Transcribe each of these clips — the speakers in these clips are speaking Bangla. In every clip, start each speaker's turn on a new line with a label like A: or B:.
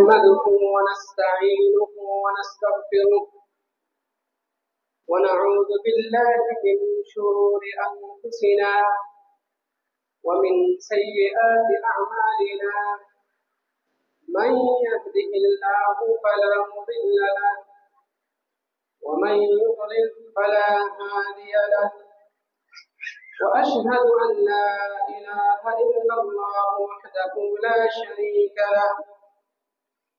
A: نحمده ونستعينه ونستغفره ونعوذ بالله من شرور أنفسنا ومن سيئات أعمالنا من يهده الله فلا مضل له ومن يضلل فلا هادي له وأشهد أن لا إله إلا الله وحده لا شريك له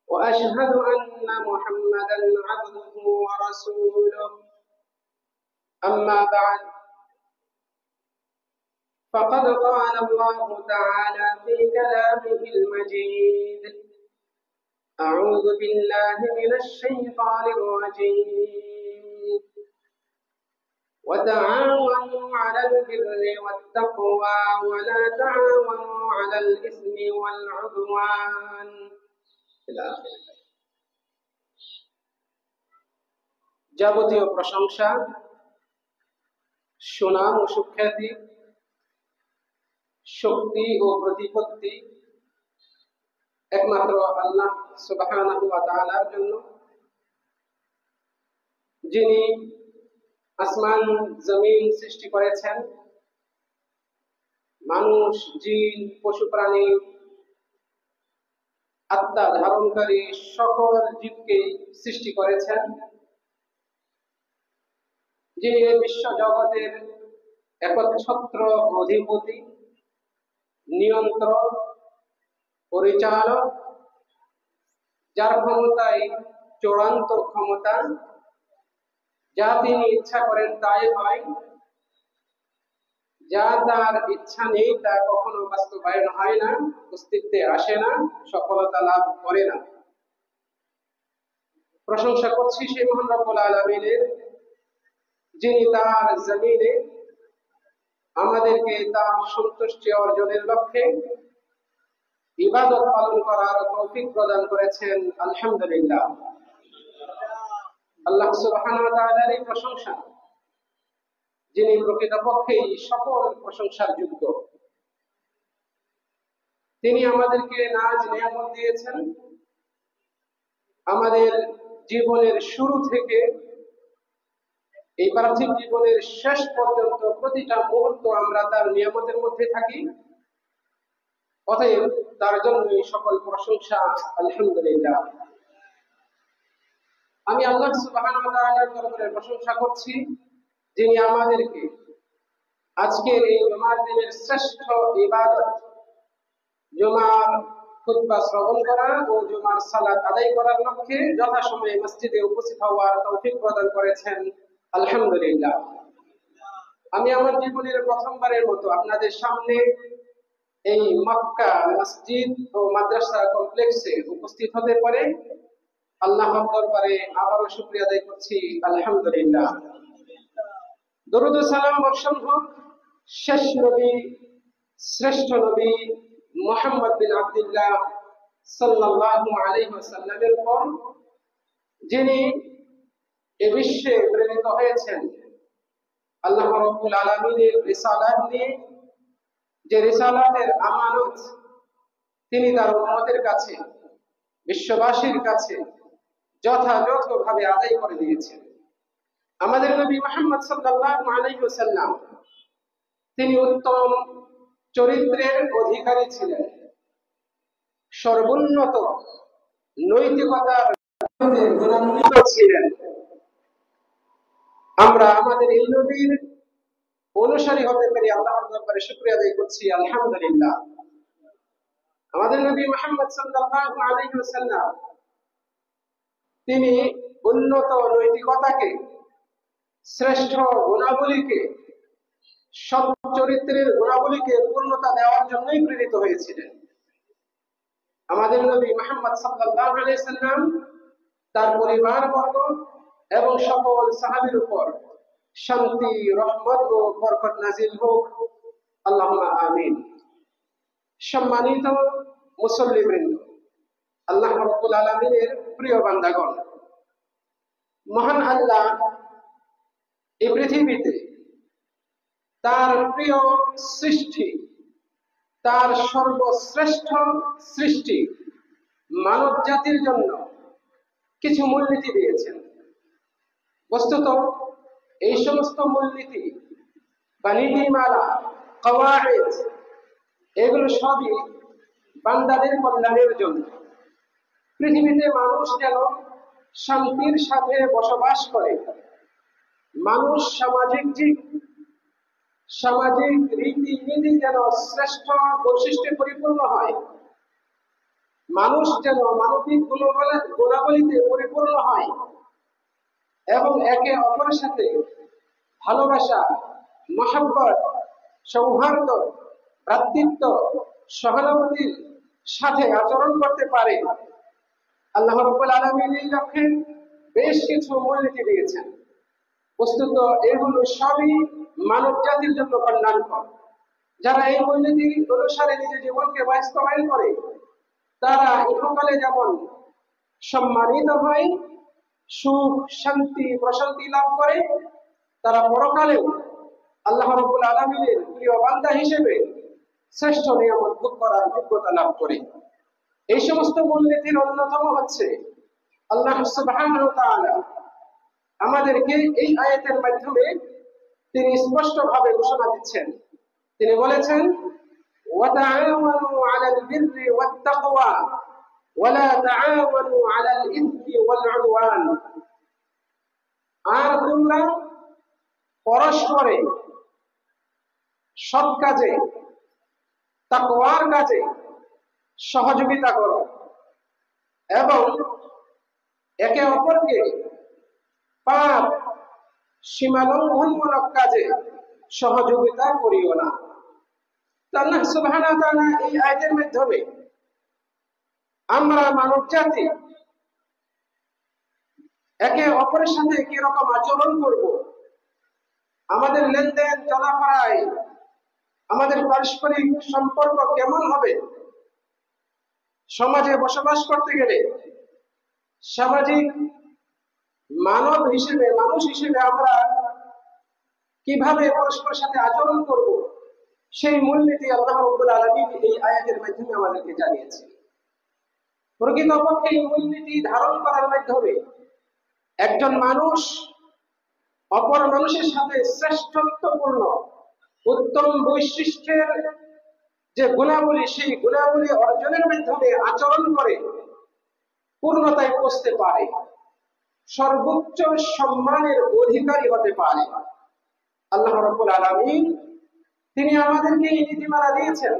A: وأشهد أن محمدا عبده ورسوله أما بعد فقد قال الله تعالى في كلامه المجيد أعوذ بالله من الشيطان الرجيم وتعاونوا على البر والتقوى ولا تعاونوا على الإثم والعدوان إلى آخره। যাবতীয় প্রশংসা, সুনাম ও সুখ্যাতি, শক্তি ও প্রতিপত্তি একমাত্র আল্লাহ সুবহানাহু ওয়া তাআলার জন্য, যিনি আসমান জমিন সৃষ্টি করেছেন, মানুষ জিন পশু প্রাণী আত্মা ধারণকারী সকল জীবকে সৃষ্টি করেছেন, যিনি বিশ্ব জগতের একচ্ছত্র অধিপতি, নিয়ন্ত্রক, পরিচালক, যার ক্ষমতায় চূড়ান্ত ক্ষমতা, যা তিনি ইচ্ছা করেন তাই হয়, যা তার ইচ্ছা নেই তা কখনো বাস্তবায়ন হয় না, অস্তিত্বে আসে না, সফলতা লাভ করে না। প্রশংসা করছি সেই মহান রব্বুল আলামিনের, যিনি তার জমিনে আমাদেরকে তার সন্তুষ্টি অর্জনের লক্ষ্যে ইবাদত পালন করার তৌফিক প্রদান করেছেন। আলহামদুলিল্লাহ। আল্লাহ সুবহানাহু ওয়া তাআলার এই প্রশংসা, যিনি প্রকৃতপক্ষেই সকল প্রশংসার যোগ্য। তিনি আমাদেরকে নাজ নিয়ামত দিয়েছেন, আমাদের জীবনের শুরু থেকে এই পার্থিব জীবনের শেষ পর্যন্ত প্রতিটা মুহূর্ত আমরা তার নিয়ামতের মধ্যে থাকি। অতএব তার জন্যই সকল প্রশংসা। আলহামদুলিল্লাহ। আমি আল্লাহ সুবহানাহু ওয়া তাআলার দরবারে প্রশংসা করছি, যিনি আমাদেরকে আজকের এই জুমার দিনের শ্রেষ্ঠ ইবাদত, জুমার খুতবা শ্রবণ করা ও জুমার সালাত আদায় করার লক্ষ্যে যথাসময়ে মসজিদে উপস্থিত হওয়ার তৌফিক প্রদান করেছেন। আলহামদুলিল্লাহ। আমি আমার জীবনের প্রথমবারের মতো আপনাদের সামনে এই মক্কা মসজিদ ও মাদ্রাসা কমপ্লেক্সে উপস্থিত হতে পারে আল্লাহর দরবারে আবারও শুকরিয়া আদায় করছি। আলহামদুলিল্লাহ। দরুদ ও সালাম বর্ষণ হোক শেষ নবী, শ্রেষ্ঠ নবী মুহাম্মদ বিন আব্দুল্লাহ সাল্লাল্লাহু আলাইহি ওয়াসাল্লামের উপর, যিনি এ বিশ্বে প্রেরিত হয়েছেন আল্লাহ রাব্বুল আলামিনের রিসালাত নিয়ে। যে রিসালাতের আমানত তিনি তার উম্মতের কাছে, বিশ্ববাসীর কাছে যথাযথভাবে আদায় করে দিয়েছেন। আমাদের নবী মুহাম্মদ সাল্লাল্লাহু আলাইহি ওয়াসাল্লাম, তিনি উত্তম চরিত্রের অধিকারী ছিলেন, সর্বোন্নত নৈতিকতার গুণান্বিত ছিলেন। আমরা আমাদের এই নবীর অনুসারী হতে পেরে আল্লাহর দরবারে শুকরিয়া আদায় করছি। আলহামদুলিল্লাহ। আমাদের নবী মুহাম্মদ সাল্লাল্লাহু আলাইহি ওয়াসাল্লাম, তিনি উন্নত নৈতিকতাকে, শ্রেষ্ঠ গুণাবলীকে, সৎ চরিত্রের গুণাবলীকে পূর্ণতা দেওয়ার জন্যই প্রেরিত হয়েছিলেন। আমাদের নবী মুহাম্মদ সাল্লাল্লাহু আলাইহি ওয়াসাল্লাম, তার পরিবারবর্গ এবং সকল সাহাবীর উপর শান্তি, রহমত ও বরকত নাজিল হোক। আল্লাহুম্মা আমিন। সম্মানিত মুসল্লিবৃন্দ, আল্লাহ রাব্বুল আলামিনের প্রিয় বান্দাগণ, মহান আল্লাহ এই পৃথিবীতে তার প্রিয় সৃষ্টি, তার সর্বশ্রেষ্ঠ সৃষ্টি মানব জাতির জন্য কিছু মূলনীতি দিয়েছেন। বস্তুত এই সমস্ত মূলনীতি বা নীতিমালা, কওয়ায়েদ, এগুলো সবই বান্দাদের কল্যাণের জন্য। পৃথিবীতে মানুষ যেন শান্তির সাথে বসবাস করে, মানুষ সামাজিক রীতিনীতি যেন শ্রেষ্ঠ বৈশিষ্ট্যে পরিপূর্ণ হয়, মানুষ যেন মানবিক গুণাবলীতে পরিপূর্ণ হয় এবং একে অপরের সাথে ভালোবাসা, মহব্বত, সৌহার্দ্য, ভ্রাতৃত্ব, সহানুভূতির সাথে আচরণ করতে পারে। আল্লাহ রাব্বুল আলামিন এই লক্ষ্যে বেশ কিছু মূলনীতি দিয়েছেন। বস্তুত এগুলো সবই মানব জাতির জন্য কল্যাণকর। যারা এই মূলনীতি অনুসারে নিজের জীবনকে বাস্তবায়ন করে তারা ইহকালে যেমন সম্মানিত হয়, সুখ, শান্তি, প্রশান্তি লাভ করে, তারা পরকালেও আল্লাহ রাব্বুল আলামিনের প্রিয় বান্দা হিসেবে শ্রেষ্ঠ নিয়ামত ভোগ করার যোগ্যতা লাভ করে। এই সমস্ত মূলনীতির অন্যতম হচ্ছে আল্লাহ সুবহানাহু ওয়া তাআলা আমাদেরকে এই আয়াতের মাধ্যমে তিনি স্পষ্টভাবে ঘোষণা দিচ্ছেন। তিনি বলেছেন, ওয়াতাআওয়ানু আলাল বিররি ওয়াত তাকওয়া ওয়ালা তাআওয়ানু আলাল ইসমি ওয়াল উদওয়ান। আর তোমরা পরস্পরে সৎ কাজে, তাকওয়ার কাজে সহযোগিতা করো এবং একে অপরকে পাপ, সীমালঙ্ঘনমূলক কাজে সহযোগিতা করিও না। আল্লাহ সুবহানাহু ওয়া তাআলা এই আয়াতের মাধ্যমে আমরা মানব জাতি একে অপরের সাথে কি রকম আচরণ করব, আমাদের লেনদেন চলাফেরায় আমাদের পারস্পরিক সম্পর্ক কেমন হবে, সমাজে বসবাস করতে গেলে সামাজিক মানুষ হিসেবে আমরা কিভাবে পরস্পরের সাথে আচরণ করব, সেই মূলনীতি আল্লাহ রাব্বুল আলামিন এই আয়াতের মাধ্যমে আমাদেরকে জানিয়েছে। প্রকৃতপক্ষে এই মূলনীতি ধারণ করার মাধ্যমে একজন মানুষ অপর মানুষের সাথে শ্রেষ্ঠত্বপূর্ণ উত্তম বৈশিষ্ট্যের যে গুণাবলী, সেই গুণাবলী অর্জনের মাধ্যমে আচরণ করে পূর্ণতায় পৌঁছতে পারে, সর্বোচ্চ সম্মানের অধিকারী হতে পারে। আল্লাহ রাব্বুল আলামিন তিনি আমাদেরকে এই নীতিমালা দিয়েছেন।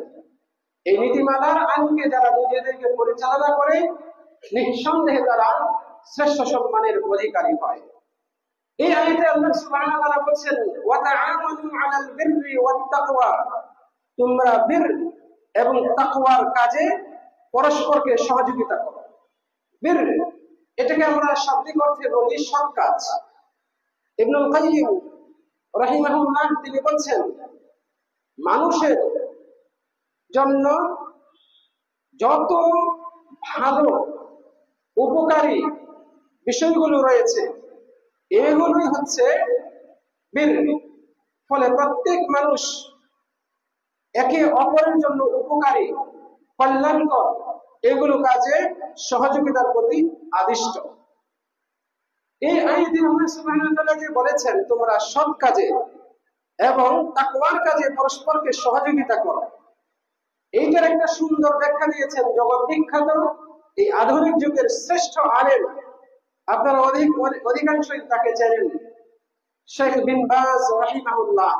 A: এই নীতিমালার আলোকে যারা নিজেদেরকে পরিচালনা করে নিঃসন্দেহে তারা শ্রেষ্ঠ সম্মানের অধিকারী হয়। এই আয়াতে আল্লাহ সুবহানাহু ওয়া তাআলা বলেছেন, ওয়া তাআওয়ানু আলাল বিররি ওয়াত তাকওয়া, তোমরা বীর এবং তাকওয়ার কাজে পরস্পরকে সহযোগিতা করো। বীর এটাকে আমরা শাব্দিক অর্থে বলি সৎ কাজ। ইবনুল কাইয়্যিম রাহিমাহুল্লাহ তিনি বলছেন, মানুষের জন্য যত ভালো উপকারী বিষয়গুলো রয়েছে এগুলোই হচ্ছে বীর। ফলে প্রত্যেক মানুষ একে অপরের জন্য উপকারী, কল্যাণকর এগুলো কাজে সহযোগিতার প্রতি আদিষ্ট। এই আয়াতে আল্লাহ সুবহানাহু ওয়া তাআলা যে বলেছেন তোমরা সৎ কাজে এবং তাকওয়ার কাজে পরস্পরকে সহযোগিতা করো, এইটার একটা সুন্দর ব্যাখ্যা দিয়েছেন জগৎ বিখ্যাত এই আধুনিক যুগের শ্রেষ্ঠ আলেম, আপনারা অধিকাংশই তাকে জানেন, শেখ বিন বাজ রাহিমাহুল্লাহ।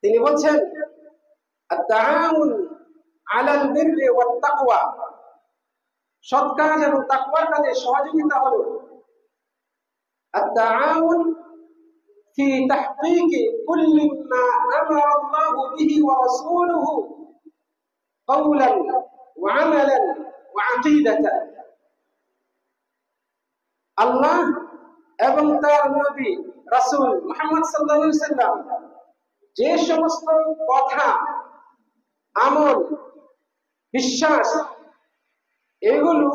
A: তিনি বলছেন, আত-তাআউন আলাল বিররি ওয়াত তাকওয়া, সৎ কাজ এবং তাকওয়ার কাজে সহযোগিতা হলো আত-তাআউন ফি তাহকীকি কুল্লি মা আমারা আল্লাহু বিহি ওয়া রাসূলুহু কওলান ওয়া আমালান ওয়া আকীদাতান। আল্লাহ এবং তার নবী রাসূল মুহাম্মদ সাল্লাল্লাহু আলাইহি সাল্লাম যে সমস্ত কথা, আমল, বিশ্বাস এগুলো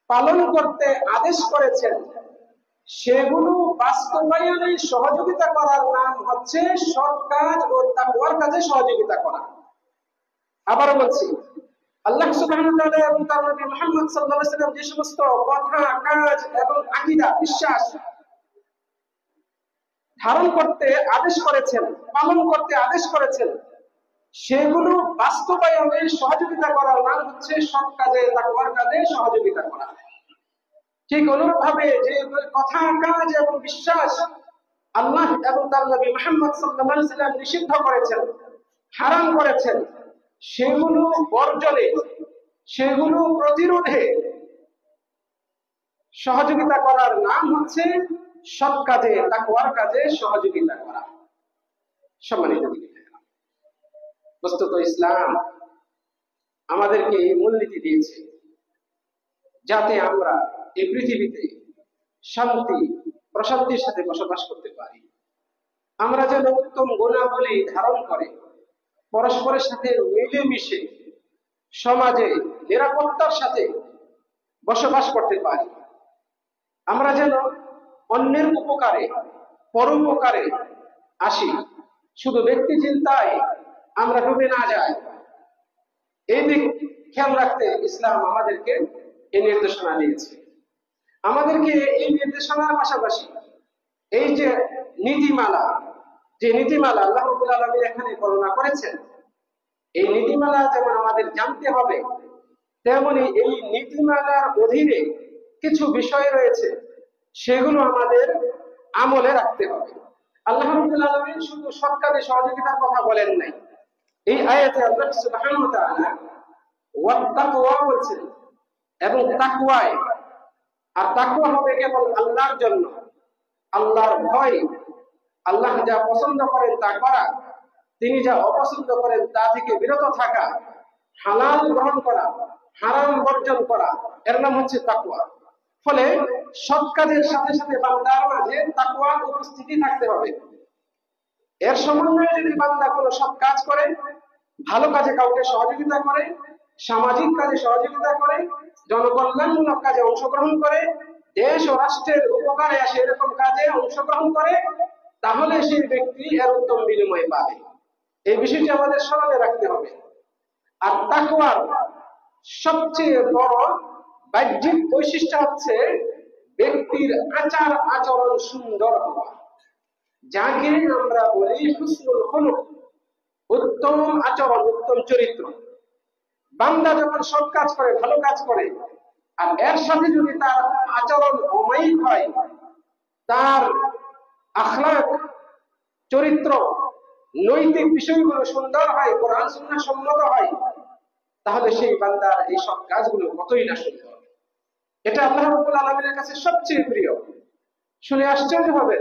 A: পালন করতে আদেশ করেছেন সেগুলো বাস্তবায়নে সহযোগিতা করার নাম হচ্ছে সৎ কাজ ও তাকওয়ার কাজে সহযোগিতা করা। আবার বলছি, আল্লাহ সুবহানাহু ওয়া তাআলা এবং তার নবী মুহাম্মদ সাল্লাল্লাহু আলাইহি ওয়াসাল্লাম যে সমস্ত কথা, কাজ এবং আকীদা, বিশ্বাস ধারণ করতে আদেশ করেছেন, পালন করতে আদেশ করেছেন, সেগুলো বাস্তবায়নে সহযোগিতা করার নাম হচ্ছে সৎ কাজে, তাকওয়ার কাজে সহযোগিতা করা। ঠিক অনুরূপভাবে যে কথা, কাজ এবং বিশ্বাস আল্লাহ এবং তার নবী মুহাম্মদ সাল্লাল্লাহু আলাইহি ওয়াসাল্লাম নিষিদ্ধ করেছেন, হারাম করেছেন, সেগুলো বর্জনে, সেগুলো প্রতিরোধে সহযোগিতা করার নাম হচ্ছে সৎ কাজে, তাকওয়ার কাজে সহযোগিতা করা। সম্মানিত বস্তুত ইসলাম আমাদেরকে এই মূলনীতি দিয়েছে যাতে আমরা এই পৃথিবীতে শান্তি প্রশান্তির সাথে বসবাস করতে পারি। আমরা যেন উত্তম গুণাবলী ধারণ করে পরস্পরের সাথে মিলেমিশে সমাজে নিরাপত্তার সাথে বসবাস করতে পারি। আমরা যেন অন্যের উপকারে, পরোপকারে আসি, শুধু ব্যক্তি চিন্তায় আমরা ডুবে না যাই, এই দিক খেয়াল রাখতে ইসলাম আমাদেরকে এই নির্দেশনা দিয়েছে। আমাদেরকে এই নির্দেশনার পাশাপাশি এই যে নীতিমালা, যে নীতিমালা আল্লাহ রাব্বুল আলামিন এখানে বর্ণনা করেছেন, এই নীতিমালা যেমন আমাদের জানতে হবে, তেমনি এই নীতিমালার অধীনে কিছু বিষয় রয়েছে, সেগুলো আমাদের আমলে রাখতে হবে। আল্লাহ রাব্বুল আলামিন শুধু সৎ কাজে সহযোগিতার কথা বলেন নাই, এই আয়াতে আল্লাহ সুবহানাহু ওয়া তাআলা ওয়াত তাকওয়া বলছেন, এবং তাকওয়ায়, আর তাকওয়া হবে কেবল আল্লাহর জন্য, আল্লাহর ভয়, আল্লাহ যা পছন্দ করেন তা করা, তিনি যা অপছন্দ করেন তা থেকে বিরত থাকা, হালাল গ্রহণ করা, হারাম বর্জন করা, এর নাম হচ্ছে তাকওয়া। ফলে সৎ কাজের সাথে সাথে বান্দার মাঝে তাকওয়ার উপস্থিতি থাকতে হবে। এর সমন্বয়ে যদি বান্দা কোনো সৎ কাজ করে, ভালো কাজে কাউকে সহযোগিতা করে, সামাজিক কাজে সহযোগিতা করে, জনকল্যাণমূলক কাজে অংশগ্রহণ করে, দেশ ও রাষ্ট্রের উপকারে আসে এরকম কাজে অংশগ্রহণ করে, তাহলে সেই ব্যক্তি এর উত্তম বিনিময় পাবে। এই বিষয়টি আমাদের স্মরণে রাখতে হবে। আর তাকওয়ার সবচেয়ে বড় বাহ্যিক বৈশিষ্ট্য হচ্ছে ব্যক্তির আচার আচরণ সুন্দর হওয়া, যাকে আমরা বলি হুসনুল খুলুক, উত্তম আচরণ, উত্তম চরিত্র। বান্দা যখন সৎ কাজ করে, ভালো কাজ করে, আর এর সাথে যদি তার আচরণ অমায়িক হয়, তার আখলাক, চরিত্র, নৈতিক বিষয়গুলো সুন্দর হয়, কোরআন সুন্নাহ সম্মত হয়, তাহলে সেই বান্দার এই সব কাজগুলো কতই না সুন্দর। এটা আল্লাহ রাব্বুল আলামিনের কাছে সবচেয়ে প্রিয়। শুনে আশ্চর্য হবে,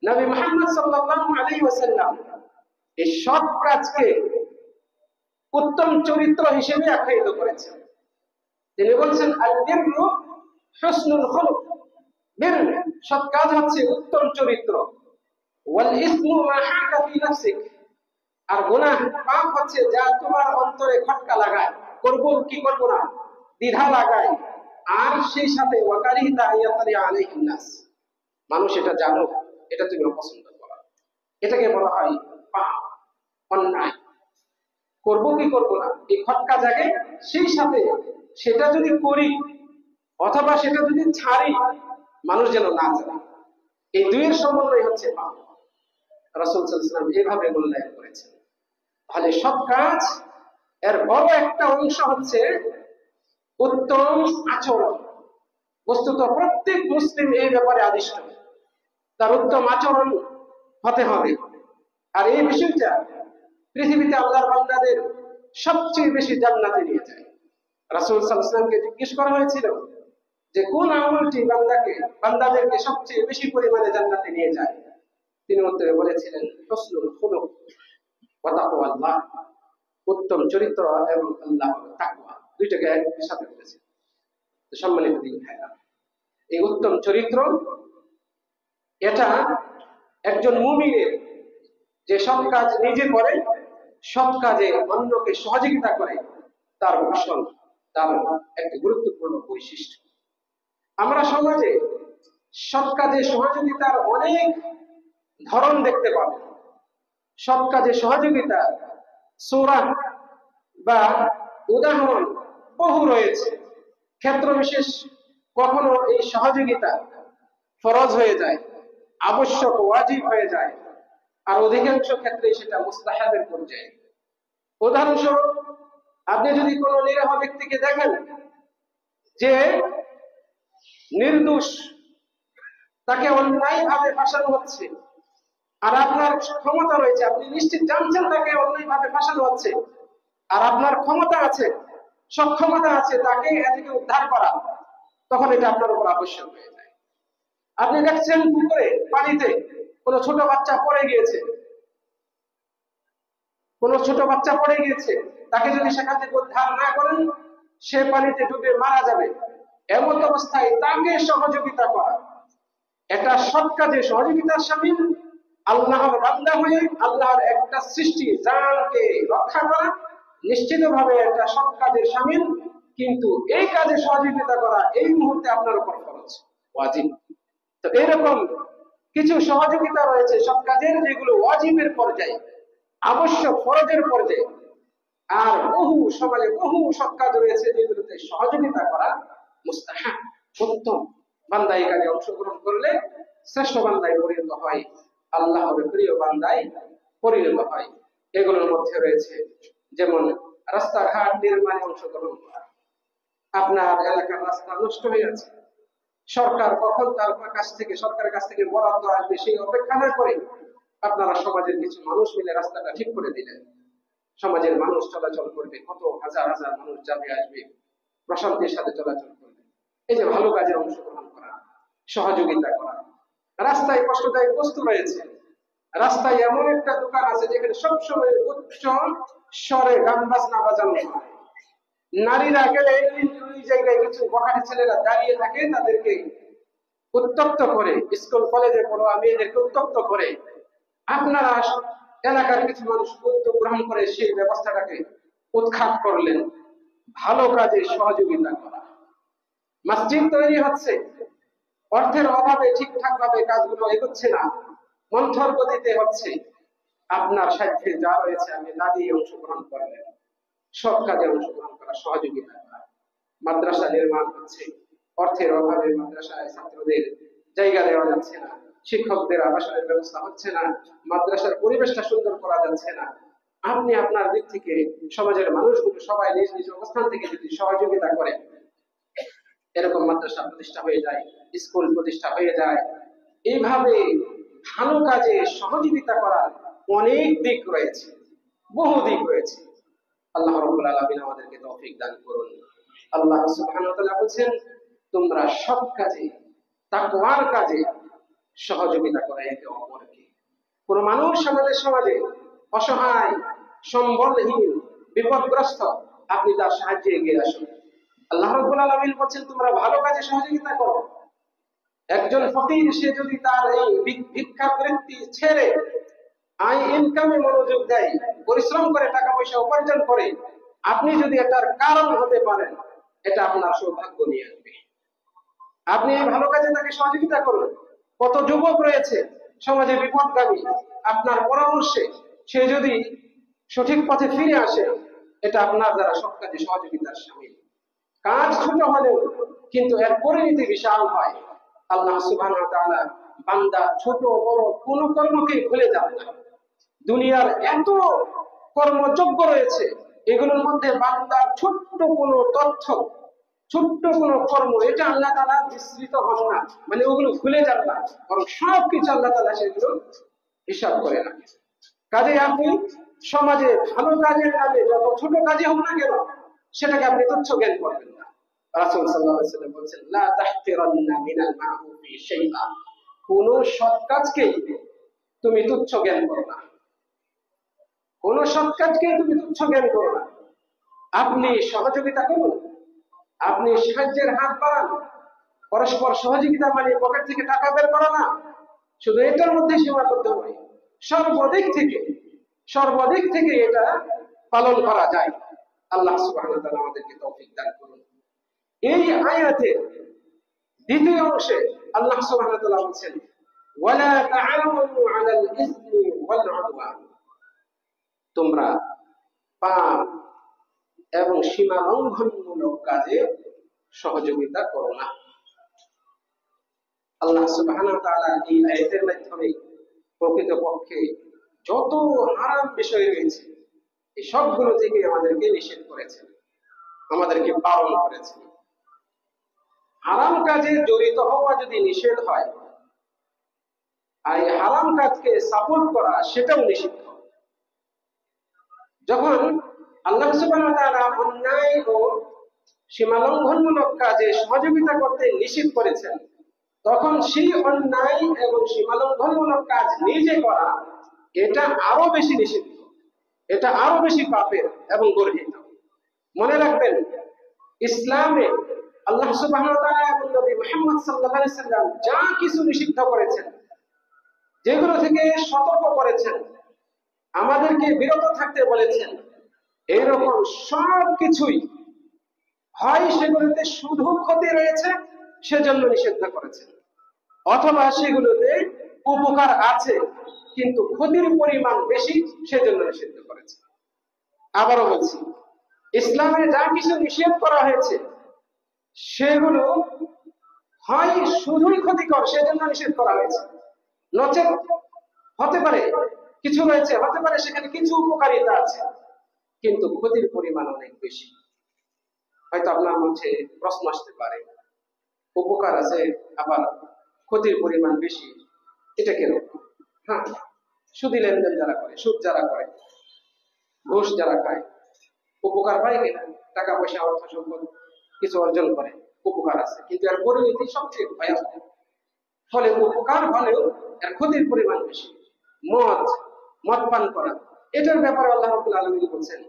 A: নবী মুহাম্মদ সাল্লাল্লাহু আলাইহি ওয়াসাল্লাম এই সৎ কাজকে উত্তম চরিত্র হিসেবে আখ্যায়িত করেছেন। তিনি বলছেন, আল বিররু হুসনুল খুলুক, বির সৎ কাজ হচ্ছে উত্তম চরিত্র, ওয়াল ইসমু মা হাকা ফি নাফসিক, আর গুনাহ, পাপ হচ্ছে যা তোমার অন্তরে খটকা লাগায়, করব কি করব না দ্বিধা লাগায়, আর সেই সাথে ওয়াকারিহতা আয়াতালি আলাইহিন নাস, মানুষ এটা জানো, এটা তুমি অপছন্দ করো, এটাকে বলা হয় পাপ, অন্যায়। করব কি করব না এই খটকা জাগে, সেই সাথে সেটা যদি করি অথবা সেটা যদি ছাড়ি, মানুষ যেন না জানে, এই দুইয়ের সমন্বয় হচ্ছে পাপ। রাসূল সাল্লাল্লাহু আলাইহি ওয়াসাল্লাম এইভাবে মূল্যায়ন করেছেন। তাহলে সৎ কাজ এর বড় একটা অংশ হচ্ছে উত্তম আচরণ। বস্তুত প্রত্যেক মুসলিম এই ব্যাপারে আদিষ্ট, তার উত্তম আচরণ হতে হবে। আর এই বিষয়টা পৃথিবীতে আল্লাহর বান্দাদের সবচেয়ে বেশি জান্নাতে নিয়ে যায়। রাসূল সাল্লাল্লাহু আলাইহি ওয়াসাল্লামকে জিজ্ঞেস করা হয়েছিল যে কোন আমলটি বান্দাদেরকে সবচেয়ে বেশি পরিমাণে জান্নাতে নিয়ে যায়, তিনি উত্তরে বলেছিলেন হুসনুল খুলুক ওয়া তাকওয়াল্লাহ, উত্তম চরিত্র এবং আল্লাহর তাকওয়া, দুইটাকে একসাথে বলেছেন। তো সম্মানিত দিন ভাইরা, এই উত্তম চরিত্র এটা একজন মুমিনের যে সৎ কাজ নিজে করে, সৎ কাজে অন্যকে সহযোগিতা করে, তার ভূষণ, তার একটি গুরুত্বপূর্ণ বৈশিষ্ট্য। আমরা সমাজে সৎ কাজে সহযোগিতার অনেক ধরন দেখতে পাবো। সৎ কাজে সহযোগিতা সূরা বা উদাহরণ বহু রয়েছে। ক্ষেত্র বিশেষ কখনো এই সহযোগিতা ফরজ হয়ে যায়, আবশ্যক ওয়াজিব হয়ে যায়, আর অধিকাংশ ক্ষেত্রে সেটা মুস্তাহাবের পর্যায়ে। উদাহরণস্বরূপ, আপনি যদি কোনো নিরীহ ব্যক্তিকে দেখেন যে নির্দোষ, তাকে অন্যায়ভাবে ফাঁসানো হচ্ছে, আর আপনার ক্ষমতা রয়েছে, আপনি নিশ্চিত জানছেন তাকে অন্যায়ভাবে ফাঁসানো হচ্ছে, আর আপনার ক্ষমতা আছে, সক্ষমতা আছে তাকে এ থেকে উদ্ধার করা, তখন এটা আপনার উপর আবশ্যক হয়ে যায়। আপনি দেখছেন পুকুরে পানিতে কোনো ছোট বাচ্চা পড়ে গিয়েছে, তাকে যদি সেখান থেকে উদ্ধার না করেন সে পানিতে ডুবে মারা যাবে। এমন অবস্থায় তাকে সহযোগিতা করা, এটা সৎ কাজে সহযোগিতার শামিল। আল্লাহর বান্দা হয়ে আল্লাহর একটা সৃষ্টি জানকে রক্ষা করা নিশ্চিতভাবে একটা সৎ কাজের শামিল, কিন্তু এই কাজে সহযোগিতা করা এই মুহূর্তে আপনার উপর খরচ ওয়াজিব। তো এরকম কিছু সহযোগিতা রয়েছে সৎ কাজের, যেগুলো ওয়াজিবের পর্যায়ে, আবশ্যক ফরজের পর্যায়ে। আর সমাজে বহু সৎ কাজ রয়েছে যেগুলোতে সহযোগিতা করা মুস্তাহাব, উত্তম। বান্দা এই কাজে অংশগ্রহণ করলে শ্রেষ্ঠ বান্দায় পরিণত হয়, আল্লাহর প্রিয় বান্দায় পরিণত হয়। এগুলোর মধ্যে রয়েছে যেমন রাস্তাঘাট নির্মাণে অংশগ্রহণ করা। আপনার এলাকার রাস্তা নষ্ট হয়ে আছে, সরকার কখন তার কাছ থেকে বরাদ্দ আসবে সেই অপেক্ষা না করে আপনারা সমাজের কিছু মানুষ মিলে রাস্তাটা ঠিক করে দিলেন। সমাজের মানুষ চলাচল করবে, কত হাজার হাজার মানুষ যাবে আসবে, প্রশান্তির সাথে চলাচল করবে। এই যে ভালো কাজে অংশগ্রহণ করা, সহযোগিতা করা। রাস্তায় কষ্টদায়ক বস্তু রয়েছে, রাস্তায় এমন একটা দোকান আছে যেখানে সবসময় উচ্চ স্বরে গান বাজনা বাজানো হয়। নারীরা গেলে ওই জায়গায় কিছু বখাটে ছেলেরা দাঁড়িয়ে থাকে, তাদেরকে উত্তপ্ত করে, স্কুল কলেজে পড়ুয়া মেয়েদেরকে উত্তপ্ত করে। আপনারা এলাকার কিছু মানুষ উদ্যোগ গ্রহণ করে সেই ব্যবস্থাটাকে উৎখাত করলেন। ভালো কাজে সহযোগিতা করা। মসজিদ তৈরি হচ্ছে, অর্থের অভাবে ঠিকঠাক ভাবে কাজগুলো এগোচ্ছে না, মন্থর গতিতে হচ্ছে, আপনার সাথে যা রয়েছে আমি না দিয়ে অংশগ্রহণ করলেন। সব কাজে অংশগ্রহণ করা, সহযোগিতা করা। মাদ্রাসা নির্মাণ হচ্ছে, অর্থের অভাবে মাদ্রাসায় ছাত্রদের জায়গা দেওয়া যাচ্ছে না, শিক্ষকদের আবাসনের ব্যবস্থা হচ্ছে না, মাদ্রাসার পরিবেশটা সুন্দর করা যাচ্ছে না। আপনি আপনার দিক থেকে সমাজের মানুষগুলো সবাই নিজ নিজ অবস্থান থেকে যদি সহযোগিতা করেন, এরকম মাদ্রাসা প্রতিষ্ঠা হয়ে যায়, স্কুল প্রতিষ্ঠা হয়ে যায়। এইভাবে ভালো কাজে সহযোগিতা করার অনেক দিক রয়েছে, বহু দিক রয়েছে। আল্লাহ রাব্বুল আলামিন আমাদেরকে তৌফিক দান করুন। আল্লাহ সুবহানাহু ওয়া তাআলা বলেন, তোমরা সব কাজে, তাকওয়ার কাজে সহযোগিতা করো একে অপরকে। কোন মানুষ আমাদের সমাজে অসহায়, সম্বলহীন, বিপদগ্রস্ত, আপনি তার সাহায্যে এগিয়ে আসুন। আল্লাহ রাব্বুল আলামিন বলেন, তোমরা ভালো কাজে সহযোগিতা করো। একজন ফকির সে যদি তার এই ভিক্ষা বৃত্তি ছেড়ে আই ইনকামে মনোযোগ দেয়, পরিশ্রম করে টাকা পয়সা উপার্জন করে, আপনি যদি এটার কারণ হতে পারেন, এটা আপনার সৌভাগ্য নিয়ে আসবে। আপনি এই ভালো কাজে তাকে সহযোগিতা করুন। কত যুবক রয়েছে সমাজে বিপদগামী, আপনার পরামর্শে সে যদি সঠিক পথে ফিরে আসে, এটা আপনার দ্বারা সব কাজে সহযোগিতার শামিল। কাজ ছোট হলেও কিন্তু এর পরিণতি বিশাল হয়। আল্লাহ সুবহানাহু ওয়া তাআলা বান্দা ছোট বড় কোন কর্মকে ভুলে যান না। দুনিয়ার এত কর্মযোগ্য রয়েছে, এগুলোর মধ্যে বান্দার ছোট্ট কোনো তথ্য, ছোট্ট কোনো কর্ম, এটা আল্লাহ তাআলা বিস্মৃত হন না, মানে ওগুলো ভুলে যান না, বরং সবকিছু আল্লাহ তাআলা সেগুলো হিসাব করে রাখেন। কাজে আপনি সমাজে ভালো কাজের নামে যত ছোট কাজই হোক না কেন, সেটাকে আপনি তুচ্ছ জ্ঞান করবেন না। রাসূল সাল্লাল্লাহু আলাইহি ওয়াসাল্লাম বলেছেন, লা তাহতিরান্না মিনাল মা'রুফি শাইআ, কোন সৎ কাজকে তুমি তুচ্ছ জ্ঞান করো না, কোন সৎ কাজকে তুমি তুচ্ছ জ্ঞান করো না। আপনি সহযোগিতা করুন, আপনি সাহায্যের হাত বাড়ান। পরস্পর সহযোগিতা মানে পকেট থেকে টাকা বের করা না, শুধু এটার মধ্যে সীমাবদ্ধ নয়, সর্বাধিক থেকে এটা পালন করা যায়। আল্লাহ সুবহানাহু ওয়া তাআলা আমাদেরকে তৌফিক দান করুন। এই আয়াতের দ্বিতীয় অংশে আল্লাহ সুবহানাহু ওয়া তাআলা বলেন, ওয়ালা তাআওয়ানু আলাল ইসমি ওয়াল উদওয়ান, তোমরা পাপ, এবং সীমা লঙ্ঘনমূলক কাজে সহযোগিতা করো না। আল্লাহ সুবহানাহু ওয়া তাআলা এই আয়াতের মাধ্যমে প্রকৃতপক্ষে যত হারাম বিষয় রয়েছে এই সবগুলো থেকে আমাদেরকে নিষেধ করেছেন, আমাদেরকে বারণ করেছেন। হারাম কাজে জড়িত হওয়া যদি নিষেধ হয়, আর এই হারাম কাজকে সাপোর্ট করা সেটাও নিষিদ্ধ। যখন আল্লাহ সুবহানাহু ওয়া তাআলা অন্যায় ও সীমালঙ্ঘনমূলক কাজে সহযোগিতা করতে নিষেধ করেছেন, তখন সেই অন্যায় এবং সীমালঙ্ঘনমূলক কাজ নিজে করা এটা আরো বেশি নিষিদ্ধ, এটা আরো বেশি পাপের এবং গর্হিত। মনে রাখবেন, ইসলামে আল্লাহ সুবহানাহু ওয়া তাআলা এবং নবী মুহাম্মদ সাল্লাল্লাহু আলাইহি সাল্লাম যা কিছু নিষিদ্ধ করেছেন, যেগুলো থেকে সতর্ক করেছেন, আমাদেরকে বিরত থাকতে বলেছেন, এরকম সব কিছুই হয় সেগুলোতে শুধু ক্ষতি রয়েছে সেজন্য নিষিদ্ধ করেছেন, অথবা সেগুলোতে উপকার আছে কিন্তু ক্ষতির পরিমাণ বেশি সেজন্য নিষিদ্ধ করেছে। আবারও বলছি, ইসলামে যা কিছু নিষেধ করা হয়েছে সেগুলো হয় শুধুই ক্ষতিকর সেজন্য নিষেধ করা হয়েছে, নচেৎ হতে পারে কিছু রয়েছে, হতে পারে সেখানে কিছু উপকারিতা আছে কিন্তু ক্ষতির পরিমাণ অনেক বেশি। হয়তো আপনার মধ্যে প্রশ্ন আসতে পারে, উপকার আছে আবার ক্ষতির পরিমাণ বেশি, এটা কেন? হ্যাঁ, সুদী লেনদেন যারা করে, সুদ যারা করে, ঘুষ যারা খায়, উপকার পায় কিনা? টাকা পয়সা অর্থ সম্পদ কিছু অর্জন করে, উপকার আছে, কিন্তু এর পরিণতি সবচেয়ে ভয়াবহ। ফলে উপকার হলেও এর ক্ষতির পরিমাণ বেশি। মদ পান করা, এটার ব্যাপারে আল্লাহ রাব্বুল আলামিন বলছেন,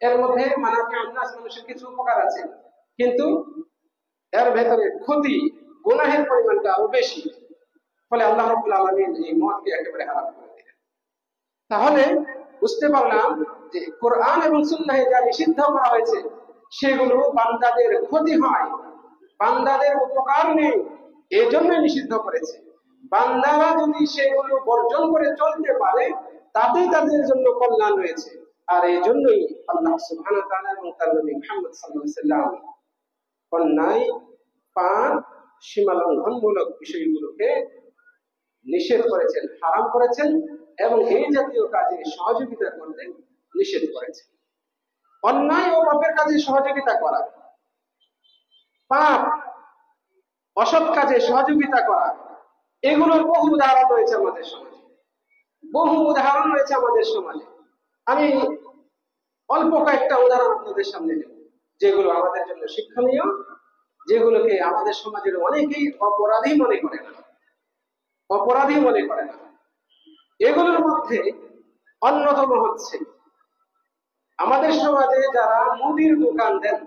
A: এর মধ্যে মানাফিউন নাস, মানুষের কিছু উপকার আছে কিন্তু এর ভেতরে ক্ষতি, গুনাহের পরিমাণটা আরো বেশি। ফলে আল্লাহ রাব্বুল আলামিন এই মদকে একেবারে হারাম করে দিলেন। তাহলে বুঝতে পারলাম যে কোরআন এবং সুন্নাহে যা নিষিদ্ধ করা হয়েছে সেগুলো বান্দাদের ক্ষতি হয়, বান্দাদের উপকার নেই, এজন্য নিষিদ্ধ করেছে। বান্দারা যদি সেগুলো বর্জন করে চলতে পারে তাতেই তাদের জন্য কল্যাণ রয়েছে। আর এই জন্যই আল্লাহ সুবহানাহু ওয়া তাআলা এবং তার নবী মুহাম্মদ সাল্লাল্লাহু আলাইহি সাল্লাম অন্যায়, পাপ, সীমালঙ্ঘনমূলক বিষয়গুলোকে নিষেধ করেছেন, হারাম করেছেন এবং এই জাতীয় কাজে সহযোগিতা করতে নিষেধ করেছেন। অন্যায় ও পাপের কাজে সহযোগিতা করা, পাপ অসৎ কাজে সহযোগিতা করা, এগুলোর বহু উদাহরণ রয়েছে আমাদের সমাজে, বহু উদাহরণ রয়েছে আমাদের সমাজে। আমি অল্প কয়েকটা উদাহরণ আপনাদের সামনে দেব যেগুলো আমাদের জন্য শিক্ষণীয়, যেগুলোকে আমাদের সমাজের অনেকেই অপরাধী মনে করে না, অপরাধী মনে করে না। এগুলোর মধ্যে অন্যতম হচ্ছে আমাদের সমাজে যারা মুদির দোকান দেন,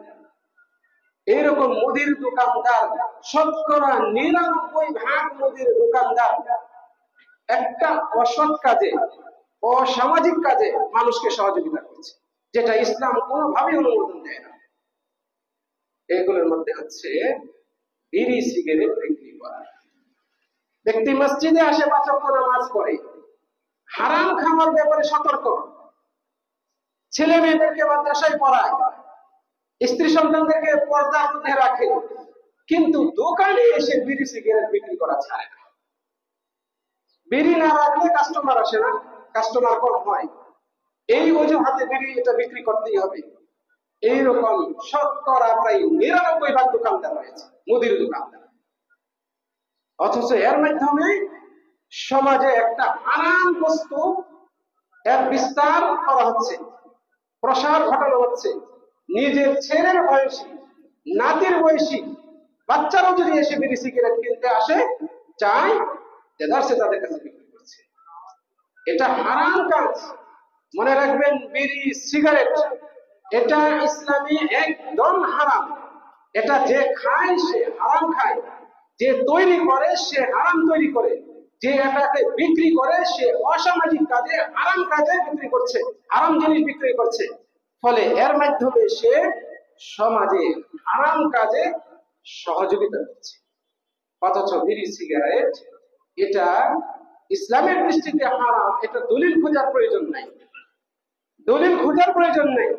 A: এইরকম মুদির দোকানদার শতকরা ৯৯% মুদির দোকানদার একটা অসৎ কাজে, অসামাজিক কাজে মানুষকে সহযোগিতা করছে, যেটা ইসলাম কোনোভাবেই অনুমোদন দেয় না। এগুলোর মধ্যে হচ্ছে বিড়ি সিগারেট বিক্রি করা। ব্যক্তি মসজিদে আসে, ৫ ওয়াক্ত নামাজ পড়ে, হারাম খাওয়ার ব্যাপারে সতর্ক, ছেলে মেয়েদেরকে মাদ্রাসায় পড়ায়, স্ত্রী সন্তানদেরকে পর্দার মধ্যে রাখে, কিন্তু দোকানে এসে বিড়ি সিগারেট বিক্রি করা ছাড়ে না। বিড়ি না রাখলে কাস্টমার আসে না, কাস্টমার কম হয়, এই অজুহাতে বিড়ি এটা বিক্রি করতেই হবে। এইরকম শতকরা প্রায় ৯৯% দোকানদার রয়েছে, মুদির দোকানদার। অথচ এর মাধ্যমে সমাজে একটা হারাম বস্তু এর বিস্তার করা হচ্ছে, প্রসার ঘটানো হচ্ছে। নিজের ছেলের বয়সী, নাতির বয়সী বাচ্চারাও যদি এসে বিড়ি সিগারেট কিনতে আসে, চায় সে তাদের কাছে বিক্রি করছে। এটা হারাম কাজ, মনে রাখবেন। বিড়ি সিগারেট এটা ইসলামে একদম হারাম। এটা যে খায় সে হারাম খায়, যে তৈরি করে সে হারাম তৈরি করে, যে এটাকে বিক্রি করে সে অসামাজিক কাজে, হারাম কাজে বিক্রি করছে, হারাম জিনিস বিক্রি করছে। ফলে এর মাধ্যমে সে সমাজে হারাম কাজে সহযোগিতা করছে। অথচ বিড়ি সিগারেট এটা ইসলামের দৃষ্টিতে হারাম, এটা দলিল খোঁজার প্রয়োজন নাই, দলিল খোঁজার প্রয়োজন নেই।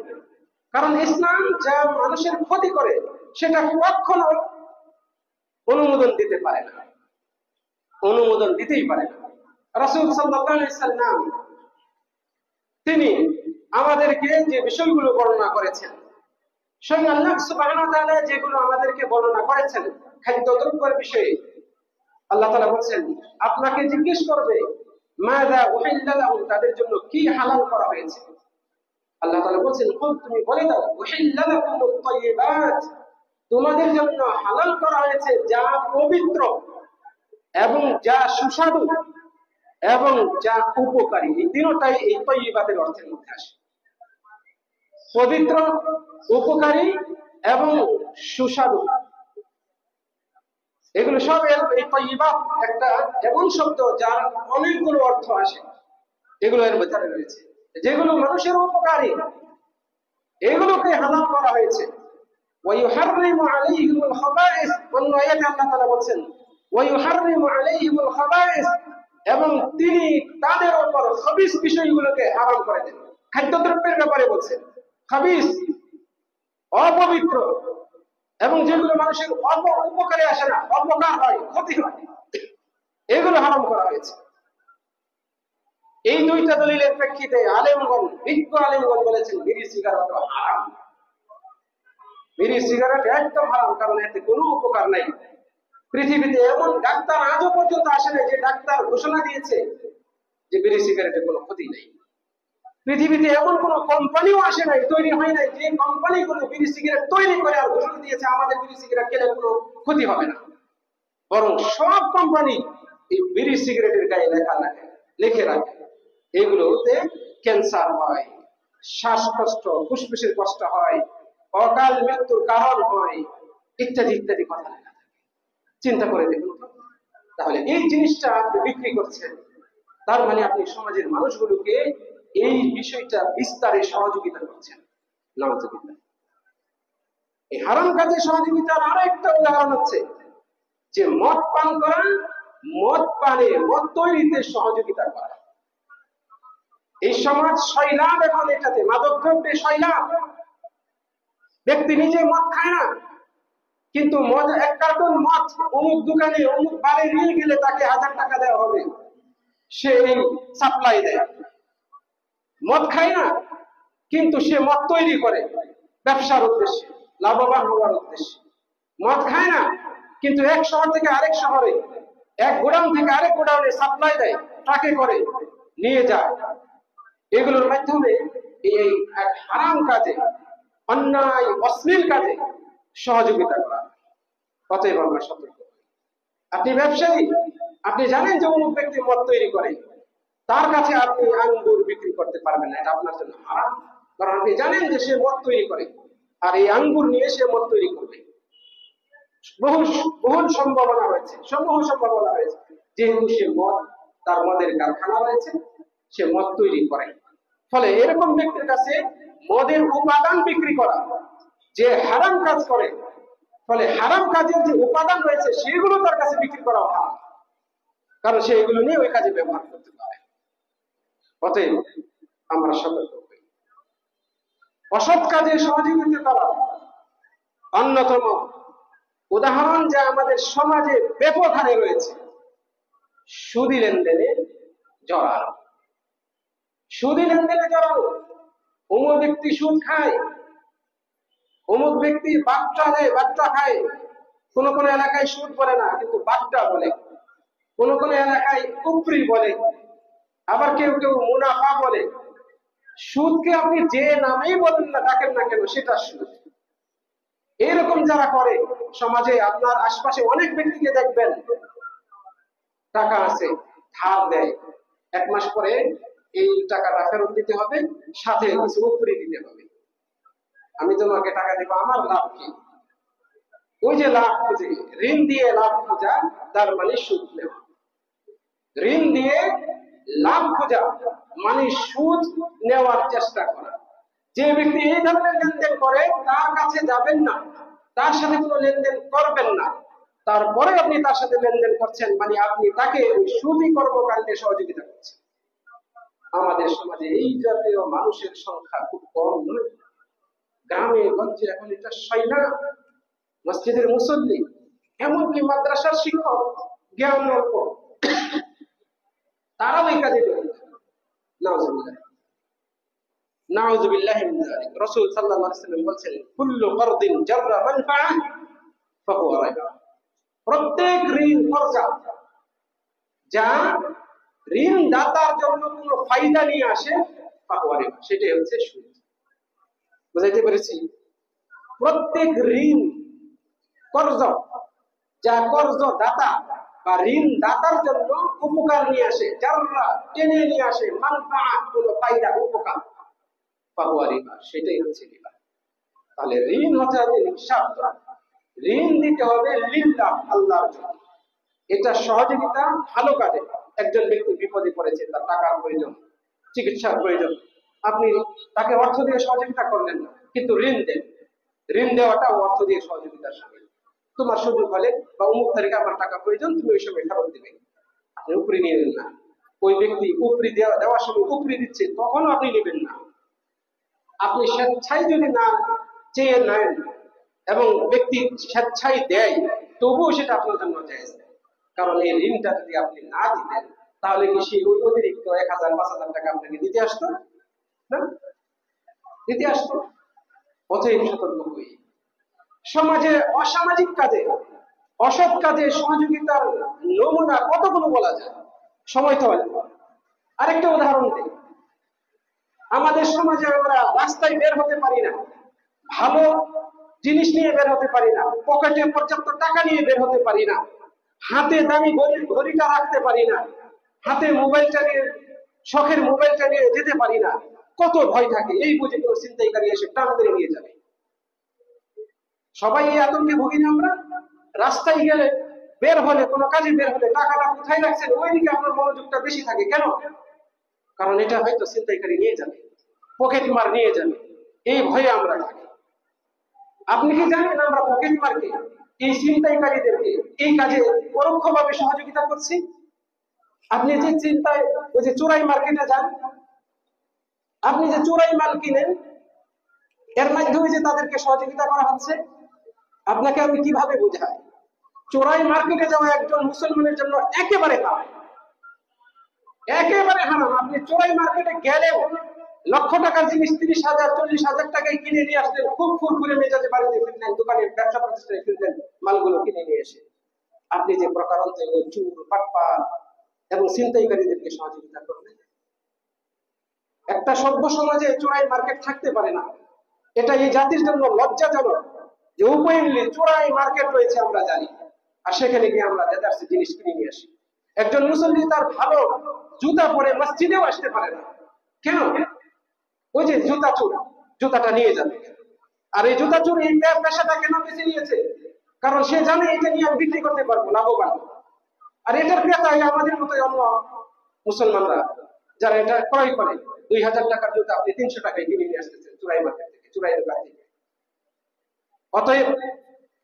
A: কারণ ইসলাম যা মানুষের ক্ষতি করে সেটা কখনো অনুমোদন দিতে পারে না, অনুমোদন দিতেই পারে না। রাসূল সাল্লাল্লাহু আলাইহি সাল্লাম তিনি আমাদেরকে যে বিষয়গুলো বর্ণনা করেছেন, স্বয়ং আল্লাহ সুবহানাহু ওয়া তাআলা যেগুলো আমাদেরকে বর্ণনা করেছেন খাদ্যদ্রব্যের বিষয়ে, আল্লাহ তাআলা বলছেন আপনাকে জিজ্ঞেস করবে মাযা উহিল্লা লাহুম, তাদের জন্য কি হালাল করা হয়েছে। আল্লাহ তাআলা বলছেন কুল, তুমি বলে দাও উহিল্লা লাকুমুত তাইয়্যিবাত, তোমাদের জন্য হালাল করা হয়েছে যা পবিত্র এবং যা সুস্বাদু এবং যা উপকারী। এই তিনটাই এই তাইয়্যিবাতের অর্থের মধ্যে আসে, পবিত্র, উপকারী এবং সুস্বাদু। এগুলো সব এই তাইয়্যিবাত একটা এমন শব্দ যার অনেকগুলো অর্থ আসে, এগুলো এর ভিতরে রয়েছে। যেগুলো মানুষের উপকারী এগুলোকে হালাল করা হয়েছে। ওয়ায়ুহাররিমু আলাইহিমুল খাবায়েস, অন্য আয়াতে আল্লাহ তাআলা বলেন ওয়ায়ুহাররিমু আলাইহিমুল খাবায়েস, এবং তিনি তাদের উপর খবিস বিষয়গুলোকে হারাম করে দেন। খাদ্যদ্রব্যের ব্যাপারে বলছেন খবিস, অপবিত্র এবং যেগুলো মানুষের উপকারে আসে না, অপকার হয়, ক্ষতি হয়, এগুলো হারাম করা হয়েছে। এই দুইটা দলিলের প্রেক্ষিতে আলেমগণ, বিজ্ঞ আলেমগণ বলেছেন বিড়ি সিগারেট হারাম। বিড়ি সিগারেট একদম হারাম, কারণ এতে কোনো উপকার নাই। পৃথিবীতে এমন ডাক্তার আজও পর্যন্ত আসে না যে ডাক্তার ঘোষণা দিয়েছে যে বিড়ি সিগারেটের কোনো ক্ষতি নেই। পৃথিবীতে এমন কোন কোম্পানিও আসে নাই, তৈরি হয় নাই, যে কোম্পানিগুলো বিড়ি সিগারেট তৈরি করে আর ঘোষণা দিয়েছে আমাদের বিড়ি সিগারেট খেলে কোনো ক্ষতি হবে না। বরং সব কোম্পানি এই বিড়ি সিগারেটের গায়ে লিখে রাখে এগুলোতে ক্যান্সার হয়, শ্বাসকষ্ট, ফুসফুসের কষ্ট হয়, অকাল মৃত্যুর কারণ হয়, ইত্যাদি ইত্যাদি কথা লেখা থাকে। চিন্তা করে দেখুন তো, তাহলে এই জিনিসটা আপনি বিক্রি করছেন, তার মানে আপনি সমাজের মানুষগুলোকে এই বিষয়টা বিস্তারে সহযোগিতা করছেন। নাউযুবিল্লাহ। এই হারাম কাজে সহযোগিতার আরেকটা উদাহরণ হচ্ছে যে মদ পান করা, মদ পানে, মদ তৈরিতে সহযোগিতা করা। এই সমাজ সয়লাব, এখন এটাতে মাদকদ্রব্যে সয়লাব। ব্যক্তি নিজে মদ খায় না, কিন্তু মদ, এক কার্টন মদ অমুক দোকানে অমুক বারে নিয়ে গেলে তাকে 1000 টাকা দেওয়া হবে, সে সাপ্লাই দেয়। মদ খায় না, কিন্তু সে মদ তৈরি করে ব্যবসার উদ্দেশ্যে, লাভবান হওয়ার উদ্দেশ্যে। মদ খায় না, কিন্তু এক শহর থেকে আরেক শহরে, এক গোডাউন থেকে আরেক গোডাউনে সাপ্লাই দেয়, ট্রাকে করে নিয়ে যায়। এগুলোর মাধ্যমে এই এক হারাম কাজে, অন্যায় অশ্লীল কাজে সহযোগিতা করা। অতএব আমরা সতর্ক। আপনি ব্যবসায়ী, আপনি জানেন যে অমুক ব্যক্তি মদ তৈরি করে, তার কাছে আপনি আঙ্গুর বিক্রি করতে পারবেন না, এটা আপনার জন্য হারাম। কারণ আপনি জানেন যে সে মদ তৈরি করে, আর এই আঙ্গুর নিয়ে সে মদ তৈরি করবে। বহু সম্ভাবনা রয়েছে, সমূহ সম্ভাবনা রয়েছে, যেহেতু সে মদ, তার মদের কারখানা রয়েছে, সে মদ তৈরি করে। ফলে এরকম ব্যক্তির কাছে মদের উপাদান বিক্রি করা যে হারাম কাজ করে, ফলে হারাম কাজের যে উপাদান রয়েছে সেগুলো তার কাছে বিক্রি করা হারাম, কারণ সে এগুলো নিয়ে ওই কাজে ব্যবহার করতে পারে। অতএব আমরা সতর্ক হই। অসৎ কাজে সহযোগিতা করা অন্যতম উদাহরণ যা আমাদের সমাজে ব্যাপক হারে রয়েছে, সুদী লেনদেনে জড়ানো। সুদী লেনদেনে জড়ানো, অমুক ব্যক্তি সুদ খায়, অমুক ব্যক্তি বাট্টা দেয়, বাট্টা খায়। কোন কোন এলাকায় সুদ বলে না, কিন্তু বাট্টা বলে। কোন কোন এলাকায় কুফরি বলে, আবার কেউ কেউ মুনাফা বলে। সুদকে আপনি যে নামেই বলেন না, ডাকেন না কেন, সেটা সুদ। এরকম যারা করে সমাজে, আপনার আশপাশে অনেক ব্যক্তিকে দেখবেন, টাকা আছে, ধার দেয়, 1 মাস পরে এই টাকাটা ফেরত দিতে হবে, সাথে কিছু উপরি দিতে হবে। আমি তোমাকে টাকা দেবো, আমার লাভ কি? ওই যে লাভ খুঁজে, ঋণ দিয়ে লাভ খোঁজা, তার মানে সুদ নেওয়া। ঋণ দিয়ে লাভ খোঁজা মানে সুদ নেওয়ার চেষ্টা করা। যে ব্যক্তি এই ধরনের লেনদেন করে তার কাছে যাবেন না, তার সাথে কোনো লেনদেন করবেন না। তারপরে আপনি তার সাথে লেনদেন করছেন, মানে আপনি তাকে ওই সুদী কর্মকাণ্ডে সহযোগিতা করছেন। আমাদের সমাজে এই জাতীয় মানুষের সংখ্যা খুব কম নয়, গ্রামে গঞ্জে এখন এটা সয়না, মসজিদের মুসল্লি, এমনকি মাদ্রাসার শিক্ষক, জ্ঞান অল্প, তারাও এই কাজে জড়িত। নাউজুবিল্লাহ নাউজুবিল্লাহি মিন যালিক। রাসূল সাল্লাল্লাহু আলাইহি ওয়াসাল্লাম বলেছেন, কুল্লু ফারদিন জাররা মানফাআ ফাহুয়া রাবা। প্রত্যেক ঋণ কর্জা যা ঋণ দাতার জন্য কোনো ফায়দা নিয়ে আসে, ফাহুয়া রাবা, সেটাই হচ্ছে সুদ। বুঝাইতে পেরেছি? প্রত্যেক ঋণ কর্জ যা কর্জ দাতা বা ঋণ দাতার জন্য উপকার নিয়ে আসে, জাররা টেনে নিয়ে আসে, মানফাআ কোনো ফায়দা, উপকার, ফাহুয়া রিবা, সেটাই হচ্ছে রিবা। তাহলে ঋণ হচ্ছে হিসাব, ঋণ দিতে হবে লিল্লাহ, আল্লাহর জন্য। এটা সহযোগিতা ভালো কাজে। একজন ব্যক্তি বিপদে পড়েছে, তার টাকার প্রয়োজন, চিকিৎসার প্রয়োজন, আপনি তাকে অর্থ দিয়ে সহযোগিতা করলেন না, কিন্তু ঋণ দেন। ঋণ দেওয়াটা অর্থ দিয়ে সহযোগিতার সামিল। তোমার সুযোগ হলে বা অমুক তারিখে আমার টাকা প্রয়োজন, তুমি ওই সময় ফেরত দিবে, আপনি উপরি নিয়ে নেন না। ওই ব্যক্তি উপরি দেওয়ার সময় উপরি দিচ্ছে, তখনও আপনি নেবেন না। আপনি স্বেচ্ছায় যদি না চেয়ে নেন এবং ব্যক্তি স্বেচ্ছায় দেয়, তবুও সেটা আপনার জন্য জায়েজ। কারণ এই ঋণটা যদি আপনি না দিতেন, তাহলে কি সেই অতিরিক্ত 1000 5000 টাকা আপনাকে দিতে আসতো না? দিতে আসতো। অতএব সতর্ক হই। সমাজে অসামাজিক কাজে, অসৎ কাজে সহযোগিতার নমুনা কতগুলো বলা যায়, সময় তো হয়। আরেকটা উদাহরণ দিই। আমাদের সমাজে আমরা রাস্তায় বের হতে পারি না, ভালো জিনিস নিয়ে বের হতে পারি না, পকেটে পর্যাপ্ত টাকা নিয়ে বের হতে পারি না, হাতে দামি ঘড়িটা রাখতে পারি না, হাতে মোবাইলটা নিয়ে, শখের মোবাইলটা নিয়ে যেতে পারি না। কত ভয় থাকে, এই বুঝে কেউ ছিনতাইকারী এসে টান মেরে নিয়ে যাবে। সবাই এই আতঙ্কে ভুগি না আমরা? রাস্তায় গেলে, বের হলে, কোনো কাজে বের হলে টাকাটা কোথায় রাখছেন ওইদিকে আপনার মনোযোগটা বেশি থাকে। কেন? কারণ এটা হয়তো ছিনতাইকারী নিয়ে যাবে, পকেট মার নিয়ে যাবে, এই ভয়ে আমরা থাকি। আপনি কি জানেন আমরা পকেট মারকে, এই ছিনতাইকারীদেরকে এই কাজে পরোক্ষভাবে সহযোগিতা করছি? আপনি যে চিন্তায় ওই যে চোরাই মার্কেটে যান, আপনি যে চোরাই মাল কিনেন, এর মাধ্যমে যে তাদেরকে সহযোগিতা করা হচ্ছে, আপনাকে আমি কিভাবে বোঝাই? চোরাই মার্কেটে যাওয়া একজন মুসলমানের জন্য একেবারে হারাম, একেবারে হারাম। আপনি চোরাই মার্কেটে গেলেও লক্ষ টাকার জিনিস 30,000 40,000 টাকায় কিনে নিয়ে আসলেন, খুব ফুরফুরে মেজাজে বাড়িতে ফিরলেন, দোকানের ব্যবসা প্রতিষ্ঠানে ফিরলেন, মালগুলো কিনে নিয়ে এসে আপনি যে প্রকারান্তে চুর, পাটপাট এবং ছিনতাইকারীদেরকে সহযোগিতা করলেন। একটা সভ্য সমাজে চোরাই মার্কেট থাকতে পারে না। এটা এই জাতির জন্য লজ্জাজনক যে ওপেনলি চোরাই মার্কেট রয়েছে আমরা জানি, আর সেখানে গিয়ে আমরা দেদারসে জিনিস কিনে নিয়ে আসি। একজন মুসল্লি তার ভালো জুতা পরে মসজিদেও আসতে পারে না। কেন? ওই যে জুতা চোর, জুতাটা নিয়ে যাবে। আর এই জুতা চোর এই পেশাটা কেন বেছে নিয়েছে? কারণ সে জানে এটা নিয়ে আমি বিক্রি করতে পারবো, লাভবান। আর এটার ক্রেতাই আমাদের মতো অন্য মুসলমানরা, যারা এটা ক্রয় করে। 2000 টাকার জুতা আপনি 300 টাকায় কিনে নিয়ে আসতেছেন চোরাই মার্কেট থেকে, চোরাই দোকান থেকে। অতএব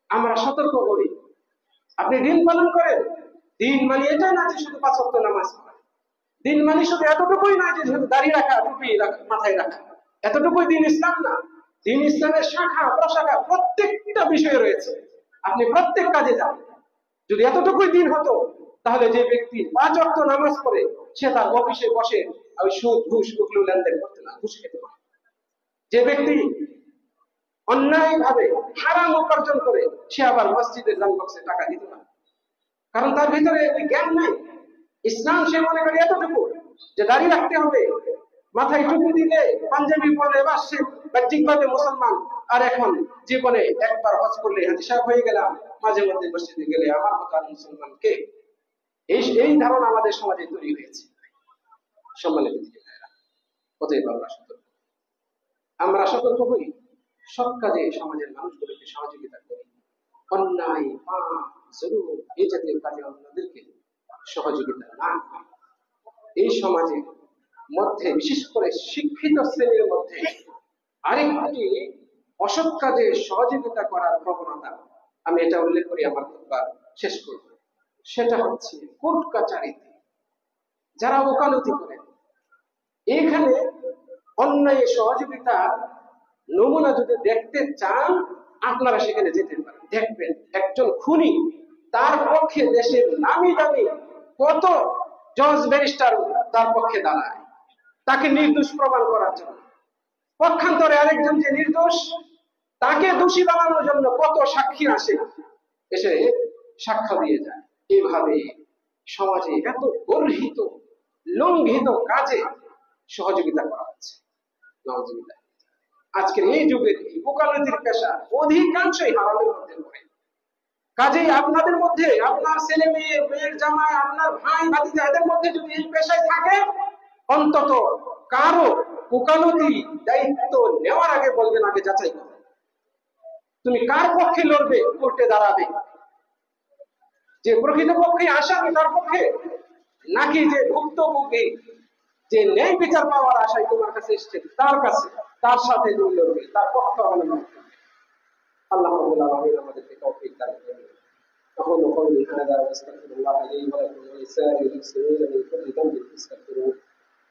A: আমরা সতর্ক করি। আপনি দিন পালন করেন, দিন মানে এটা না যে শুধু 5 ওয়াক্ত নামাজ পড়া। দিন মানে শুধু এতটুকুই নয় যে শুধু দাড়ি রাখা, টুপি মাথায় রাখা, এতটুকুই দিন ইসলাম না। দিন ইসলামের শাখা প্রশাখা প্রত্যেকটা বিষয় রয়েছে। আপনি প্রত্যেক কাজে যান। যদি এতটুকুই দিন হতো, তাহলে যে ব্যক্তি 5 ওয়াক্ত নামাজ পড়ে সে তার অফিসে বসে ওই সুদ ঘুষ ওগুলো লেনদেন করতে না, ঘুষ খেতে না। যে ব্যক্তি অন্যায় ভাবে হারাম উপার্জন করে সে আবার মসজিদের দান বক্সে টাকা দিত না, কারণ তার ভিতরে ওই জ্ঞান নাই। ইসলাম সে মনে করে এতটুকু যে দাড়ি রাখতে হবে, মাথায় টুপি দিলে, পাঞ্জাবি পরে, এবার সে বাহ্যিকভাবে মুসলমান। আর এখন জীবনে একবার হজ করলে হাজি সাহেব হয়ে গেলাম, মাঝে মধ্যে মসজিদে গেলে আমার মতো আর মুসলমান কে? এই ধারণা আমাদের সমাজে তৈরি হয়েছে। সম্মানিত ভাইরা, অতএব আমরা সতর্ক হই, সব কাজে সমাজের মানুষগুলোকে সহযোগিতা করি। অন্যায়, পাপ, জুলুম এই জাতীয় কাজে অন্যদেরকে সহযোগিতা না করি। এই সমাজের মধ্যে, বিশেষ করে শিক্ষিত শ্রেণীর মধ্যে আরেকটি অসৎ কাজে সহযোগিতা করার প্রবণতা, আমি এটা উল্লেখ করি আমার খুতবা শেষ করব। সেটা হচ্ছে কোর্ট কাচারিতে যারা ওকালতি করেন। এখানে অন্যায় সহযোগিতা নমুনা যদি দেখতে চান আপনারা সেখানে যেতে পারেন, দেখবেন একজন খুনি, তার পক্ষে দেশের নামি দামি কত জজ ব্যারিস্টার তার পক্ষে দাঁড়ায় তাকে নির্দোষ প্রমাণ করার জন্য। পক্ষান্তরে আরেকজন যে নির্দোষ, তাকে দোষী বানানোর জন্য কত সাক্ষী আসে, এসে সাক্ষ্য দিয়ে যায়। এইভাবে সমাজে এত গর্হিত লঙ্ঘিত কাজে সহযোগিতা করা হচ্ছে। নাউজুবিল্লাহ। আজকের এই যুগের ওকালতির পেশা অধিকাংশই হারামের মধ্যে পড়ে। কাজেই আপনাদের মধ্যে, আপনার ছেলে মেয়ে, মেয়ের জামাই, আপনার ভাই ভাতিজা, এদের মধ্যে যদি এই পেশায় থাকে, অন্তত কারো ওকালতি দায়িত্ব নেওয়ার আগে বলবেন, আগে যাচাই করো তুমি কার পক্ষে লড়বে, কোর্টে দাঁড়াবে, যে প্রকৃতপক্ষে আসামি তার পক্ষে, নাকি যে ভুক্তভোগী, যে ন্যায় বিচার পাওয়ার আশায় তোমার কাছে এসছে তার কাছে, তার সাথে তুমি লড়বে, তার পক্ষ অবলম্বন করবে। আল্লাহ রাব্বুল আলামিন আমাদেরকে তৌফিক দান করুন। أقول قولي هذا وأستغفر الله لي ولكم ولسائر المسلمين من كل ذنب فاستغفروه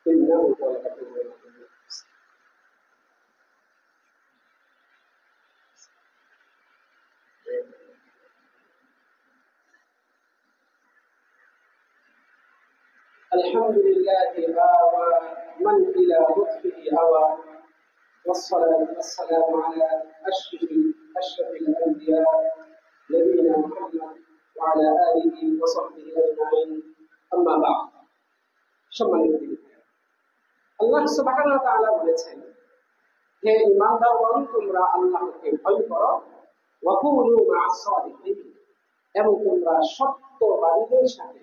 A: إنه هو الغفور الرحيم. الحمد لله آوى من إلى لطفه أوى، والصلاة والسلام على أشرف الأنبياء نبينا محمد وعلى آله وصحبه أجمعين. أما بعد. সম্মানিত আল্লাহ সুবহানাহু ওয়া তাআলা বলেছেন, হে ঈমানদারগণ, তোমরা আল্লাহকে ভয় করো, ওয়া কুনু মা'আস সাদিকিন, এবং তোমরা সত্যবাদীদের সাথে,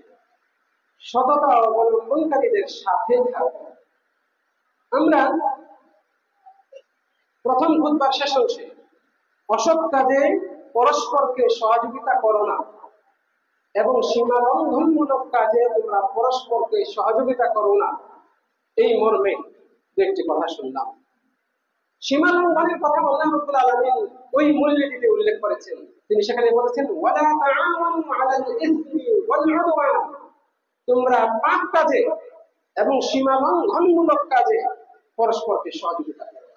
A: সততা অবলম্বনকারীদের সাথে থাকো। আমরা প্রথম খুতবার শেষ অংশে অসৎ কাজে পরস্পরকে সহযোগিতা করো না এবং সীমা লঙ্ঘনমূলক কাজে তোমরা পরস্পরকে সহযোগিতা করো না, এই মর্মে একটি কথা শুনলাম। সীমা লঙ্ঘনের কথা আল্লাহ রাব্বুল আলামিন ওই মূল্যটিতে উল্লেখ করেছেন। তিনি সেখানে বলেছেন, ওয়ালা তাআওয়ানু আলাল ইসমি ওয়াল উদওয়ান, তোমরা পাপ কাজে এবং সীমা লঙ্ঘনমূলক কাজে পরস্পরকে সহযোগিতা করো।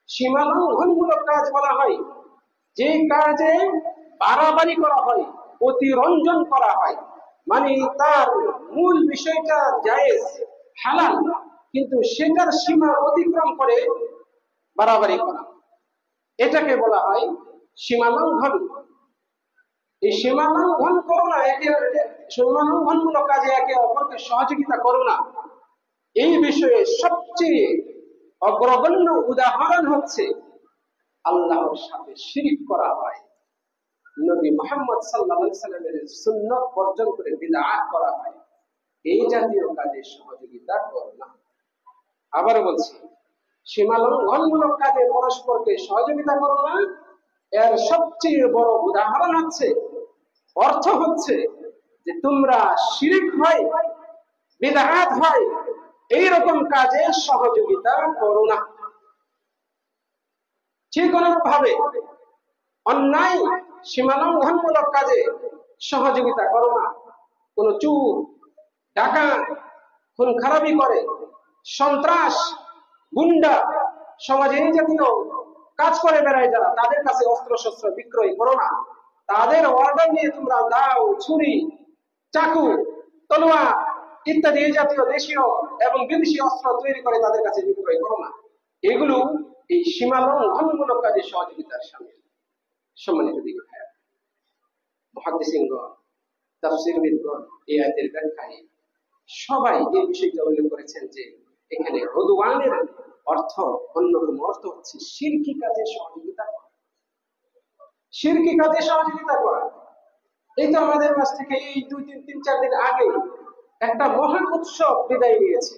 A: সীমা লঙ্ঘনমূলক কাজ বলা হয় যে কাজে বাড়াবাড়ি করা হয়, অতিরঞ্জন করা হয়, মানে তার মূল বিষয়টা জায়েজ হালাল, কিন্তু সেটার সীমা অতিক্রম করে বাড়াবাড়ি করা, এটাকে বলা হয় সীমা লঙ্ঘন। এই সীমা লঙ্ঘন করো না, সীমা লঙ্ঘনমূলক কাজে একে অপরকে সহযোগিতা করো না, এই বিষয়ে সবচেয়ে অগ্রগণ্য উদাহরণ হচ্ছে আল্লাহর সাথে শিরক করা হয়, নবী মুহাম্মদ সাল্লাল্লাহু আলাইহি সাল্লামের সুন্নাত বর্জন করে বিদআত করা হয়। এই জাতীয় কাজে সহযোগিতা করো না। আবার বলছি, সীমা লঙ্ঘনমূলক কাজে পরস্পরকে সহযোগিতা করো না, এর সবচেয়ে বড় উদাহরণ হচ্ছে, অর্থ হচ্ছে যে তোমরা শিরক হয়, বিদআত হয়, এইরকম কাজে সহযোগিতা করো না। ঠিক অনুরূপভাবে অন্যায় সীমালঙ্ঘনমূলক কাজে সহযোগিতা করো না। কোন চোর, ডাকাত, খুন খারাপি করে, সন্ত্রাস, গুন্ডা, সমাজে এই জাতীয় কাজ করে বেড়ায় যারা, তাদের কাছে অস্ত্র শস্ত্র বিক্রয় করো না। তাদের অর্ডার নিয়ে তোমরা দাও, ছুরি, চাকু, তলোয়ার ইত্যাদি এই জাতীয় দেশীয় এবং বিদেশি অস্ত্র তৈরি করে তাদের কাছে বিক্রয় করো না। এগুলো এই সীমা লঙ্ঘনমূলক কাজে সহযোগিতার সামিল। সম্মানিত দিকে ভাইয়া, মুহাদ্দিসিনগণ, তাফসীরবিদগণ এই আয়াতের ব্যাখ্যায় সবাই এই বিষয়টা উল্লেখ করেছেন যে এখানে উদওয়ানের অর্থ, অন্যতম অর্থ হচ্ছে শিরকি কাজে সহযোগিতা করা। শিরকি কাজে সহযোগিতা করা, এই তো আমাদের কাছ থেকে এই 2-3-4 দিন আগে একটা মহান উৎসব বিদায় নিয়েছে।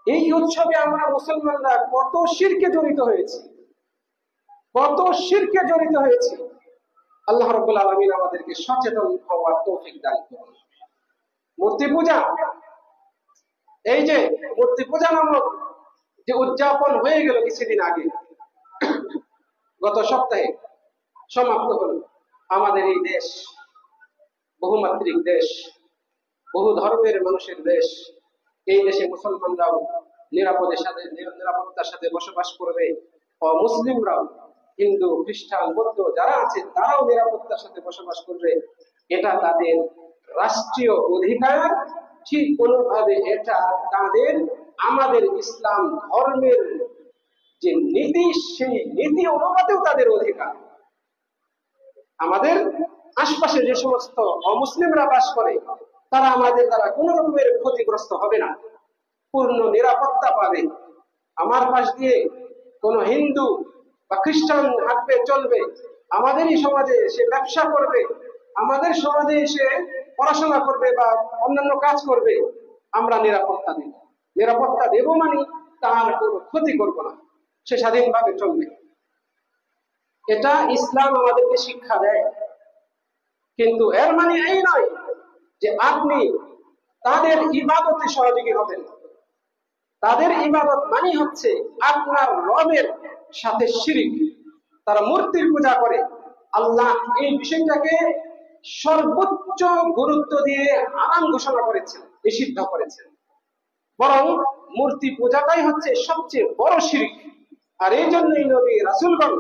A: এই উৎসবে আমরা মুসলমানরা কত শিরকে জড়িত হয়েছি, কত শিরকে জড়িত হয়েছি। আল্লাহ রাব্বুল আলামিন আমাদেরকে সচেতন হওয়ার তৌফিক দান করুন। মূর্তি পূজা, এই যে মূর্তি পূজা নামক যে উদযাপন হয়ে গেল কিছুদিন আগে, গত সপ্তাহে সমাপ্ত হলো। আমাদের এই দেশ বহুমাত্রিক দেশ, বহু ধর্মের মানুষের দেশ। এই দেশে মুসলমানরাও নিরাপত্তার সাথে বসবাস করবে, অমুসলিমরাও, হিন্দু, খ্রিস্টান, বৌদ্ধ যারা আছে তারাও নিরাপত্তার সাথে বসবাস করবে। এটা তাদের রাষ্ট্রীয় অধিকার। ঠিক কোনোভাবে এটা তাদের আমাদের ইসলাম ধর্মের যে নীতি, সেই নীতি অনুপাতেও তাদের অধিকার। আমাদের আশপাশে যে সমস্ত অমুসলিমরা বাস করে তারা আমাদের দ্বারা কোন রকমের ক্ষতিগ্রস্ত হবে না, পূর্ণ নিরাপত্তা পাবে। আমার পাশ দিয়ে কোন হিন্দু বা খ্রিস্টান হাঁটবে চলবে, আমাদেরই সমাজে সে ব্যবসা করবে, আমাদের সমাজে সে পড়াশোনা করবে বা অন্যান্য কাজ করবে, আমরা নিরাপত্তা দেব। নিরাপত্তা দেব মানে তার কোনো ক্ষতি করব না, সে স্বাধীনভাবে চলবে। এটা ইসলাম আমাদেরকে শিক্ষা দেয়। কিন্তু এর মানে এই নয় যে আপনি তাদের ইবাদতে সহযোগী হবেন। তাদের ইবাদত মানে হচ্ছে আপনার রবের সাথে শিরিক। তারা মূর্তির পূজা করে। আল্লাহ এই বিষয়টাকে সর্বোচ্চ গুরুত্ব দিয়ে হারাম ঘোষণা করেছেন, নিষিদ্ধ করেছেন। বরং মূর্তি পূজাটাই হচ্ছে সবচেয়ে বড় শিরিক। আর এই জন্যই নবী রাসূলগণ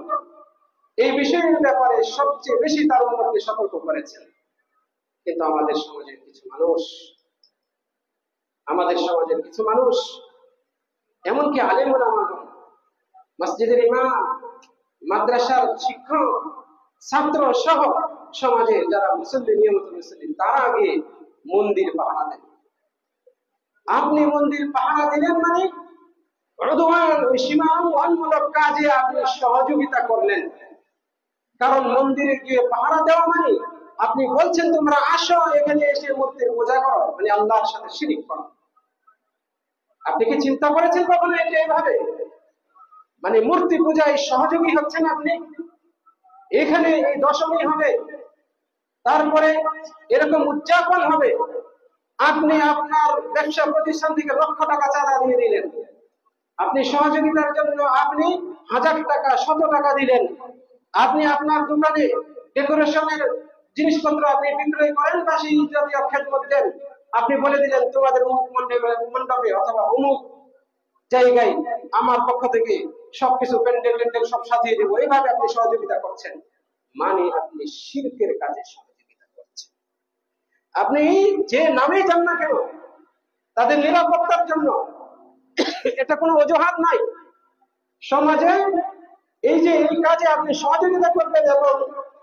A: এই বিষয়ের ব্যাপারে সবচেয়ে বেশি তার উম্মতকে সতর্ক করেছেন। কিন্তু আমাদের সমাজের কিছু মানুষ এমনকি আলেম ওলামাগণ, মসজিদের ইমাম, মাদ্রাসার শিক্ষক, ছাত্র সহ সমাজে যারা মুসল্লি, নিয়মিত মুসল্লি, তারা আগে মন্দির পাহারা দেন। আপনি মন্দির পাহারা দিলেন মানে ওই সীমামূলক কাজে আপনি সহযোগিতা করলেন। কারণ মন্দিরে গিয়ে পাহারা দেওয়া মানে আপনি বলছেন তোমরা আসো এখানে এসে মূর্তির পূজা করো, মানে আল্লাহর সাথে শিরিক করো। আপনি কি চিন্তা করেছেন কখনো এটা এইভাবে? মানে মূর্তি পূজায় সহযোগী হচ্ছেন আপনি। এখানে এই দশমী হবে, তারপরে এরকম উদযাপন হবে, আপনি আপনার ব্যবসা প্রতিষ্ঠান থেকে লক্ষ টাকা চাঁদা দিয়ে দিলেন। আপনি সহযোগিতার জন্য আপনি 1000 টাকা, 100 টাকা দিলেন। আপনি আপনার দোকানে ডেকোরেশনের জিনিসপত্র আপনি বিক্রয় করেন বা সেই জাতীয় খেদমত দেন। আপনি বলে দিলেন তোমাদের অমুক মণ্ডপে অথবা অমুক জায়গায় আমার পক্ষ থেকে সবকিছু প্যান্ডেল ট্যান্ডেল সব সাজিয়ে দেবো। এইভাবে আপনি সহযোগিতা করছেন, মানে আপনি শিরকের কাজে সহযোগিতা করছেন। আপনি যে নামেই যান না কেন, তাদের নিরাপত্তার জন্য, এটা কোনো অজুহাত নাই। সমাজে এই যে এই কাজে আপনি সহযোগিতা করবেন এবং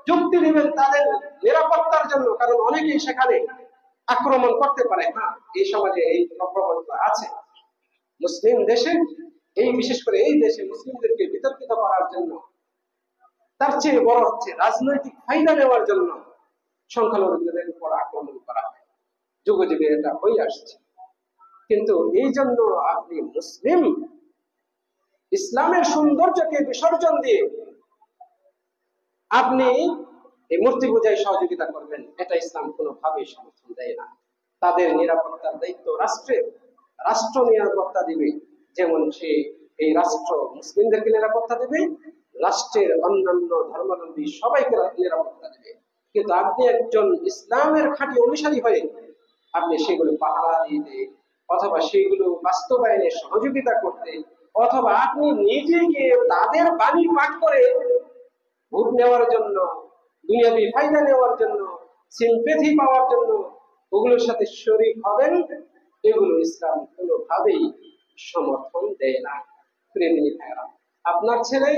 A: যুক্তি দিবেন তাদের নিরাপত্তার জন্য, কারণ অনেকেই সেখানে আক্রমণ করতে পারে। হ্যাঁ, এই সমাজে এই প্রবণতা আছে। মুসলিম দেশে, এই বিশেষ করে এই দেশে মুসলিমদেরকে বিতর্কিত করার জন্য, তার চেয়ে বড় হচ্ছে রাজনৈতিক ফায়দা নেওয়ার জন্য সংখ্যালঘুদের উপর আক্রমণ করা হয়। যুগে যুগে এটা হয়ে আসছে। কিন্তু এই জন্য আপনি মুসলিম, ইসলামের সৌন্দর্যকে বিসর্জন দিয়ে আপনি এই মূর্তি পূজায় সহযোগিতা করবেন, এটা ইসলাম কোনোভাবেই সমর্থন দেয় না। তাদের নিরাপত্তার দায়িত্ব রাষ্ট্রের। রাষ্ট্র নিরাপত্তা দিবে, যেমন সে এই রাষ্ট্র মুসলিমদেরকে নিরাপত্তা দেবে, রাষ্ট্রের অন্যান্য ধর্মাবলম্বী সবাইকে নিরাপত্তা দেবে। কিন্তু আপনি একজন ইসলামের খাঁটি অনুসারী হয়ে আপনি সেগুলো পাহারা দিতে অথবা সেগুলো বাস্তবায়নে সহযোগিতা করতে, অথবা আপনি নিজে গিয়ে তাদের বাণী পাঠ করে ভোট নেওয়ার জন্য, দুনিয়াবি ফায়দা নেওয়ার জন্য, সিম্পেথি পাওয়ার জন্য ওগুলোর সাথে শরীক হবেন, এগুলো ইসলাম কোনোভাবেই সমর্থন দেয় না। প্রেমিনী ভাইরা, আপনার ছেলে,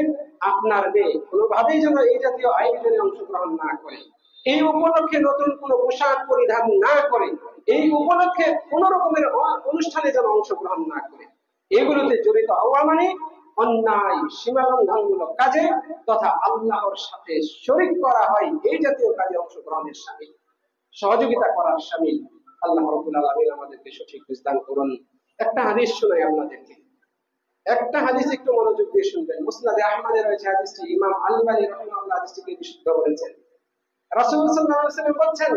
A: আপনার মেয়ে কোনোভাবেই যেন এই জাতীয় আয়োজনে অংশগ্রহণ না করে, এই উপলক্ষে নতুন কোনো পোশাক পরিধান না করে, এই উপলক্ষে কোন রকমের অনুষ্ঠানে যেন অংশগ্রহণ না করে। এগুলোতে জড়িত হওয়া মানে অন্যায়, সীমালঙ্ঘনমূলক কাজে তথা আল্লাহর সাথে শরীক করা হয়, এই জাতীয় কাজে অংশগ্রহণের সামিল, সহযোগিতা করার সামিল। আল্লাহ রাব্বুল আলামিন আমাদেরকে সঠিক বুঝদান করুন। একটা হাদিস শোনাই আপনাদেরকে, একটা হাদিস একটু মনোযোগ দিয়ে শুনবেন। মুসনাদে আহমদে রয়েছে হাদিসটি, ইমাম আল-বানী রাহিমাহুল্লাহ হাদিসটিকে বিশুদ্ধ করেছেন। রাসূল সাল্লাল্লাহু আলাইহি ওয়াসাল্লাম বলেন,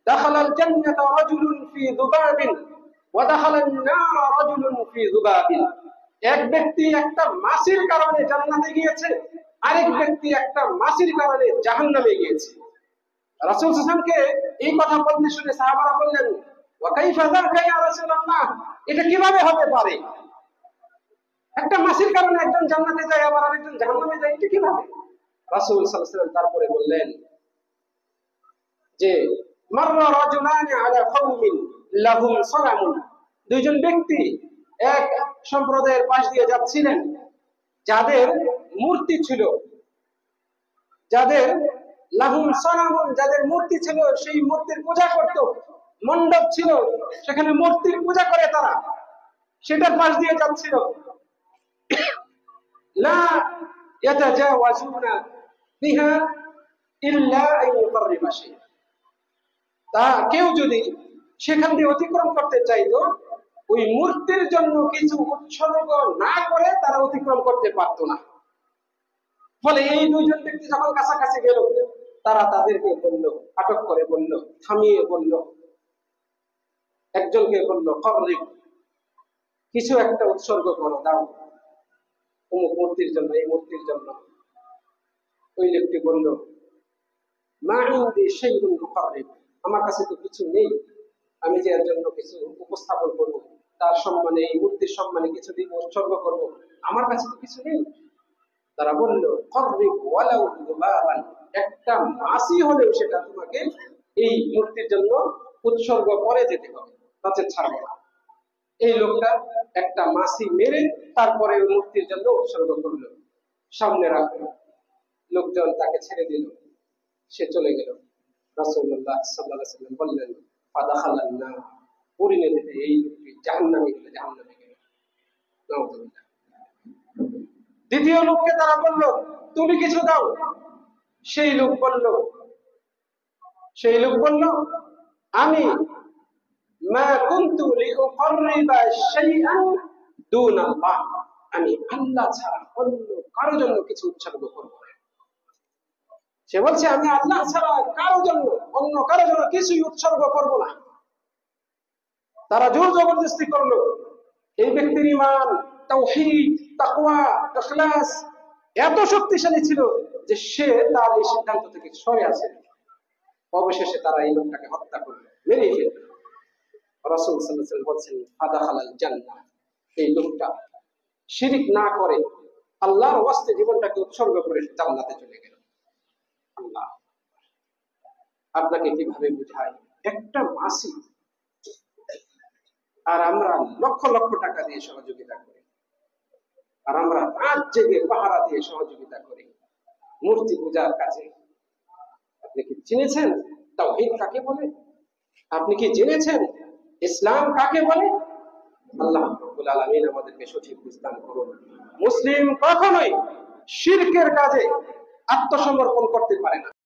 A: দাখালাল জান্নাতা রাজুলুন ফি যুবাবিন ওয়া দাখালান নার রাজুলুন ফি যুবাবিন। এক ব্যক্তি একটা মাছির কারণে জান্নাতে গিয়েছে, আরেক ব্যক্তি একটা মাছির কারণে জাহান্নামে গিয়েছে। রাসূল সাল্লাল্লাহু আলাইহি ওয়াসাল্লামকে এই কথা বলতে শুনে সাহাবারা বললেন, ওয়া কাইফা যাকা ইয়া রাসূলুল্লাহ, এটা কিভাবে হতে পারে? একটা মাসির কারণে একজন জান্নাতে যায় আবার আরেকজন জাহান্নামে যায়, এটা কিভাবে? রাসূল সাল্লাল্লাহু আলাইহি ওয়াসাল্লাম তারপরে বললেন যে মাররা রাজুলানি আলা কওমিন লাহুম সালামুন, দুইজন ব্যক্তি এক সম্প্রদায়ের পাশ দিয়ে যাচ্ছিলেন যাদের মূর্তি ছিল, যাদের লাহুম সালামুন, যাদের মূর্তি ছিল, সেই মূর্তির পূজা করত, মণ্ডপ ছিল সেখানে মূর্তির পূজা করে তারা, সেটার পাশ দিয়ে যাচ্ছিল। লা ইয়াতাজাওয়াজুনা বিহা ইল্লা আন ইউকাররিবা শাইআ, তা কেউ যদি সেখান দিয়ে অতিক্রম করতে চাইতো ওই মূর্তির জন্য কিছু উৎসর্গ না করে তারা অতিক্রম করতে পারত না। ফলে এই দুইজন ব্যক্তি যখন কাছাকাছি গেল, তারা তাদেরকে বলল, আটক করে বলল, থামিয়ে বলল, একজনকে বলল কর্রিব, কিছু একটা উৎসর্গ করো, দাও অমুক মূর্তির জন্য, এই মূর্তির জন্য। ওই ব্যক্তি বলল মা ইনদি শাইউন উকাররিব, আমার কাছে তো কিছু নেই, আমি যে এর জন্য কিছু উপস্থাপন করব, তার সম্মানে, এই মূর্তির সম্মানে কিছু দিব, উৎসর্গ করব, আমার কাছে তো কিছু নেই। তারা বলল কর্রিব ওয়ালাউ যুবাবান, একটা মাছি হলেও সেটা তোমাকে এই মূর্তির জন্য উৎসর্গ করে যেতে হবে, তাতে ছাড়বে না। এই লোকটা একটা মাছি মেরে তারপরে ওই মূর্তির জন্য উৎসর্গ করলো, সামনে রাখলো, লোকজন তাকে ছেড়ে দিল, সে চলে গেল। রাসূলুল্লাহ সাল্লাল্লাহু আলাইহি ওয়াসাল্লাম বললেন ফাদাখালান নার, পরিণতিতে এই লোকটি জাহান্নামে গেল, জাহান্নামে গেল। নাউযুবিল্লাহ। দ্বিতীয় লোককে তারা বলল তুমি কিছু দাও, সেই লোক বলল আমি মা কুনতু লিউকাররিবা শাইআন দুনাল্লাহ, আমি আল্লাহ ছাড়া অন্য কারো জন্য কিছু উৎসর্গ করব না। সে বলছে আমি আল্লাহ ছাড়া কারো জন্য, অন্য কারো জন্য কিছুই উৎসর্গ করব না। তারা জোর জবরদস্তি করলো। এই ব্যক্তির ঈমান, তাওহীদ, তাকওয়া, ইখলাস এত শক্তিশালী ছিল যে সে তার এই সিদ্ধান্ত থেকে সরে আসে। অবশেষে তারা এই লোকটাকে হত্যা করলো, মেরে ফেলল। রাসূল সাল্লাল্লাহু আলাইহি ওয়াসাল্লাম বলেন ফাদাখালাল জান্নাহ, এই লোকটা শিরক না করে আল্লাহর ওয়াস্তে জীবনটাকে উৎসর্গ করে জান্নাতে চলে গেল। আল্লাহ আপনাকে কিভাবে বুঝায়, একটা মাসি, আর আমরা লক্ষ লক্ষ টাকা দিয়ে সহযোগিতা করি, আর আমরা রাত জেগে পাহারা দিয়ে সহযোগিতা করি মূর্তি পূজার কাজে। আপনি কি চিনেছেন তাওহীদ কাকে বলে? আপনি কি জেনেছেন ইসলাম কাকে বলে? আল্লাহ রাব্বুল আলামিন আমাদেরকে সঠিক বুঝদান করুন। মুসলিম কখনোই শিরকের কাজে আত্মসমর্পণ করতে পারে না।